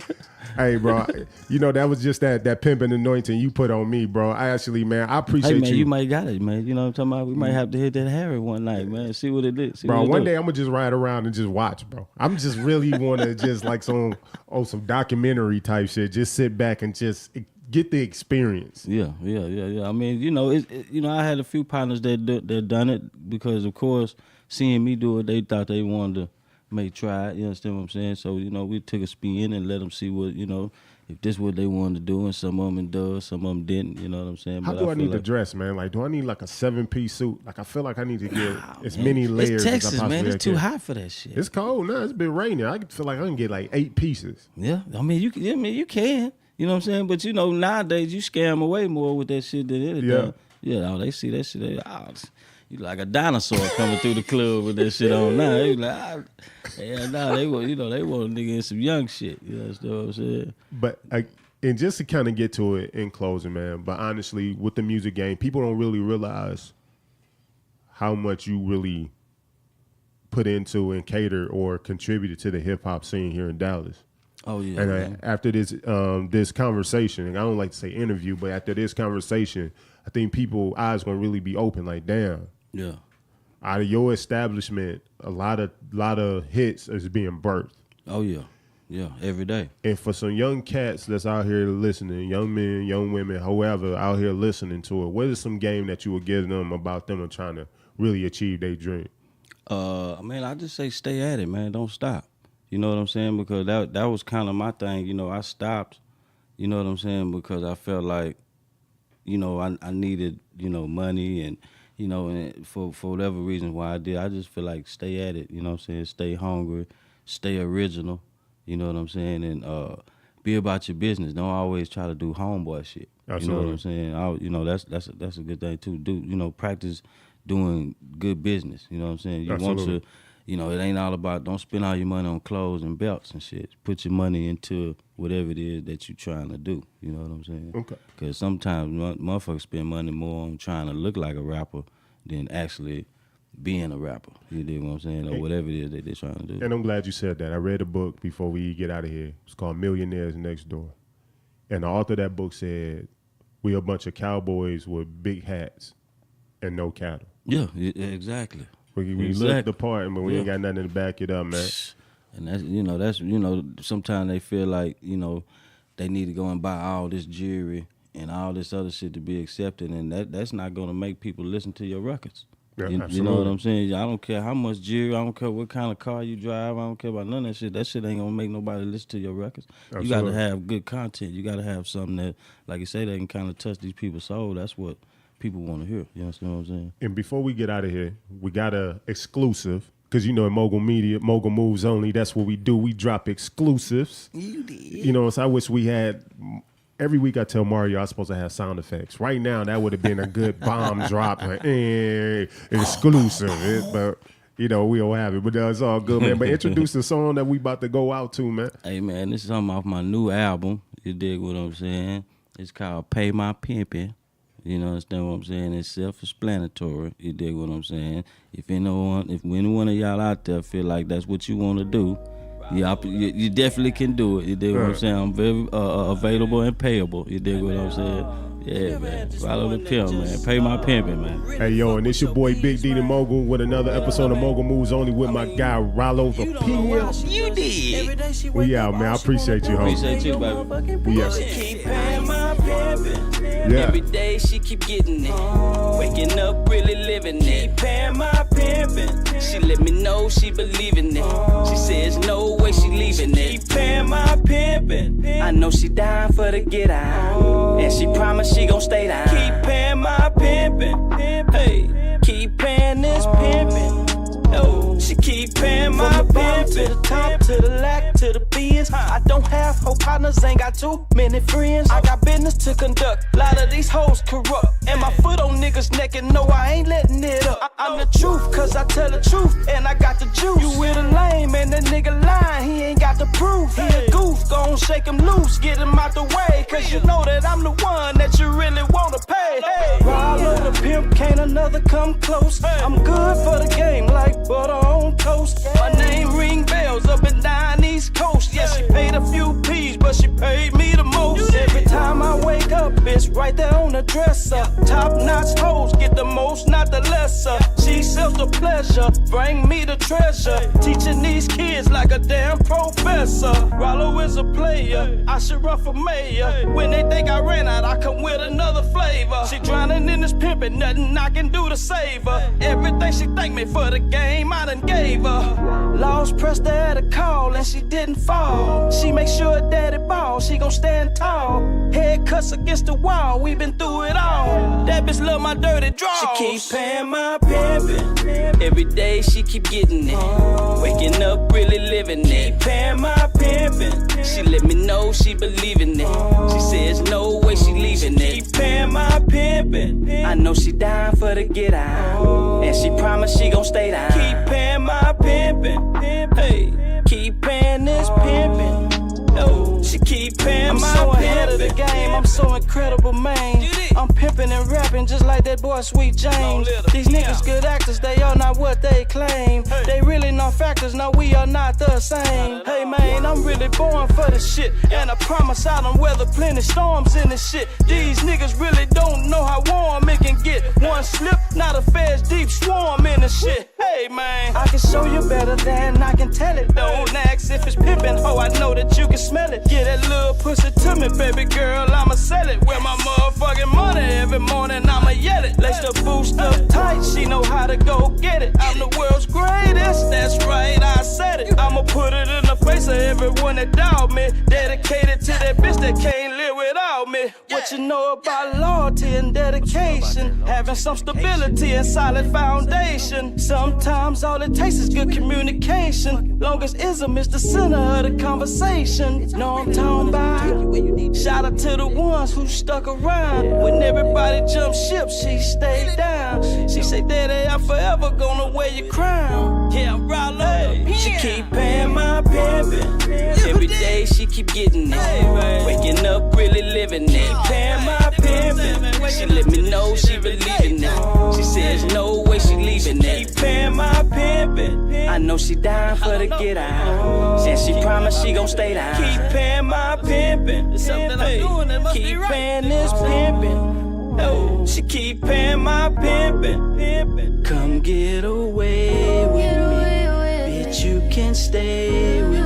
A: Hey, bro, you know, that was just that pimping anointing you put on me, bro. I actually, man, I appreciate
D: Hey, man,
A: you.
D: you might got it, man. You know what I'm talking about? We might have to hit that Harry one night, man. See what it is.
A: Bro, one day I'm gonna just ride around and just watch, bro. I'm just really want to just like some documentary type shit. Just sit back and just get the experience.
D: Yeah. I mean, you know, I had a few partners that done it because, of course, seeing me do it, they thought they wanted to try it. You understand what I'm saying? So, you know, we took a spin and let them see what, you know, if this what they wanted to do, and some of them does, some of them didn't. You know what I'm saying?
A: How do I need to dress, man? Like, do I need like a 7-piece suit? Like, I feel like I need to get as many layers
D: it's Texas,
A: as I possibly
D: man. It's too
A: can.
D: hot for that shit.
A: It's cold now. It's been raining. I feel like I can get like 8 pieces.
D: Yeah, I mean, you can. You know what I'm saying? But you know, nowadays you scam away more with that shit than anything.
A: Yeah.
D: Yeah, they see that shit. You like a dinosaur coming through the club with that shit on now. They like, they want, you know, they want a nigga in some young shit. You understand what I'm saying?
A: But and just to kind of get to it in closing, man. But honestly, with the music game, people don't really realize how much you really put into and cater or contributed to the hip hop scene here in Dallas.
D: Oh yeah.
A: And after this conversation, and I don't like to say interview, but after this conversation, I think people eyes gonna really be open. Like, damn.
D: Yeah.
A: Out of your establishment, a lot of hits is being birthed.
D: Oh yeah. Yeah, every day.
A: And for some young cats that's out here listening, young men, young women, however, out here listening to it, what is some game that you would give them about them trying to really achieve their dream?
D: Man, I just say stay at it, man. Don't stop. You know what I'm saying? Because that was kind of my thing. You know, I stopped, you know what I'm saying, because I felt like, you know, I needed, you know, money and, you know, and for whatever reason why I did, I just feel like stay at it, you know what I'm saying? Stay hungry, stay original, you know what I'm saying? And be about your business. Don't always try to do homeboy shit.
A: Absolutely.
D: You know what I'm saying? You know, that's a good thing too. You know, practice doing good business. You know what I'm saying? You
A: Absolutely.
D: want to, you know, it ain't all about, don't spend all your money on clothes and belts and shit. Put your money into whatever it is that you're trying to do. You know what I'm saying?
A: Okay.
D: Because sometimes motherfuckers spend money more on trying to look like a rapper than actually being a rapper. You dig what I'm saying? Or whatever it is that they're trying to do.
A: And I'm glad you said that. I read a book before we get out of here. It's called Millionaires Next Door. And the author of that book said, we a bunch of cowboys with big hats and no cattle.
D: Yeah, exactly.
A: We look the part, but we ain't got nothing to back it up, man.
D: And that's sometimes they feel like, you know, they need to go and buy all this jewelry and all this other shit to be accepted, and that's not gonna make people listen to your records.
A: Yeah,
D: you know what I'm saying? I don't care how much jewelry, I don't care what kind of car you drive, I don't care about none of that shit. That shit ain't gonna make nobody listen to your records.
A: Absolutely.
D: You gotta have good content. You gotta have something that, like you say, that can kind of touch these people's soul. That's what people want to hear. You understand what I'm saying?
A: And before we get out of here, we got a exclusive, because you know in Mogul Media, Mogul Moves Only, that's what we do. We drop exclusives. You did. You know, so I wish we had, every week I tell Mario I'm supposed to have sound effects. Right now, that would have been a good bomb drop. Like, exclusive. But, you know, we don't have it. But it's all good, man. But introduce the song that we about to go out to, man.
D: Hey, man, this is something off my new album. You dig what I'm saying? It's called Pay My Pimpin'. You know, understand what I'm saying? It's self-explanatory. You dig what I'm saying? If anyone of y'all out there feel like that's what you want to do, you definitely can do it. You dig what I'm saying? I'm very available and payable. You dig what I'm saying? Yeah, man. Ralo The Pimp, man. Pay my pimpin', man.
A: Hey, yo, and it's your boy Big D the Mogul with another episode of Mogul Moves Only with my guy Ralo The Pimp.
D: You did.
A: We out, man. I appreciate you, homie.
D: Appreciate you, baby.
A: We out.
C: She keep paying my pimpin'.
A: Yeah.
C: Every day she keep getting it. Waking up, really living it. Keep paying my pimpin'. She let me know she believing it. She says no way she leaving it. Keep paying my pimpin'. I know she dying for the get out. And she promised she gon' stay down. Keep paying my pimpin'. Hey, keep paying this pimpin'. Oh, she keep paying my pimpin'. To the top, to the lack, to the bins. I don't have whole partners, ain't got too many friends. I got business to conduct. Lot of these hoes corrupt. And my foot on niggas' neck, and no, I ain't letting it up. I'm the truth, cause I tell the truth, and I got the juice. You with a lame, and that nigga lying, he ain't got the proof. He a goof, gon' shake him loose, get him out the way. Cause you know that I'm the one that you really wanna pay. Ralo the Pimp, can't another come close. I'm good for the game, like butter on toast. My name ring bells up and down East Coast. Yeah, she paid a few P's, but she paid me the most. Every time I wake up, it's right there on the dresser. Top notch hoes get the most, not the lesser. She sells the pleasure, bring me the treasure. Teaching these kids like a damn professor. Ralo is a player, I should run for mayor. When they think I ran out, I come with another flavor. She drowning in this pimpin', nothing I can do to save her. Everything she thank me for the game, I done gave her. Laws pressed her at a call and she didn't fall. She make sure daddy ball, she gon' stand tall. Head cuts against the wall, we been through it all. That bitch love my dirty draws. She keep paying my pimpin'. Every day she keep getting it. Waking up, really living it. Keep paying my pimpin'. She let me know she believing it. She says no way she leaving it. Keep paying my pimpin'. I know she dying for the get out. And she promised she gon' stay down. Keep paying my pimpin'. Hey, keep paying this pimpin'. Oh, she keep paying my pimpin'. I'm so ahead of the game, I'm so incredible, man. I'm pimpin' and rapping just like that boy Sweet James. These niggas good actors, they are not what they claim. They really not factors, no, we are not the same. Hey man, I'm really born for this shit. And I promise I done weather plenty storms in this shit. These niggas really don't know how warm it can get. One slip, not a feds deep swarm in the shit. Hey man, I can show you better than I can tell it. Don't ask if it's pimpin', ho, I know that you can smell it. Get that little pussy to me, baby girl, I'ma sell it. With my motherfucking money, every morning I'ma yell it. Lace the boost up tight, she know how to go get it. I'm the world's greatest, that's right, I said it. I'ma put it in the face of everyone that doubt me. Dedicated to that bitch that can't live without me. What you know about loyalty and dedication? Having some stability and solid foundation. Sometimes all it takes is good communication. Long as ism is the center of the conversation. Know I'm talking about? Shout out to the ones who stuck around. When everybody jumped ship, she stayed down. She said, Daddy, I'm forever gonna wear your crown. Yeah, Ralo. She keep paying my pimpin'. Every day she keep getting it. Waking up, really living it. Paying my pimpin'. She let me know she believing it. She says no way she leaving it. Keep paying my pimpin'. I know she dying for the get out. And she promised she gon' stay down. Keep paying my pimpin'. Keep paying this pimpin'. Oh, she keep paying my pimpin'. Come get away with me, bitch, you can stay with me.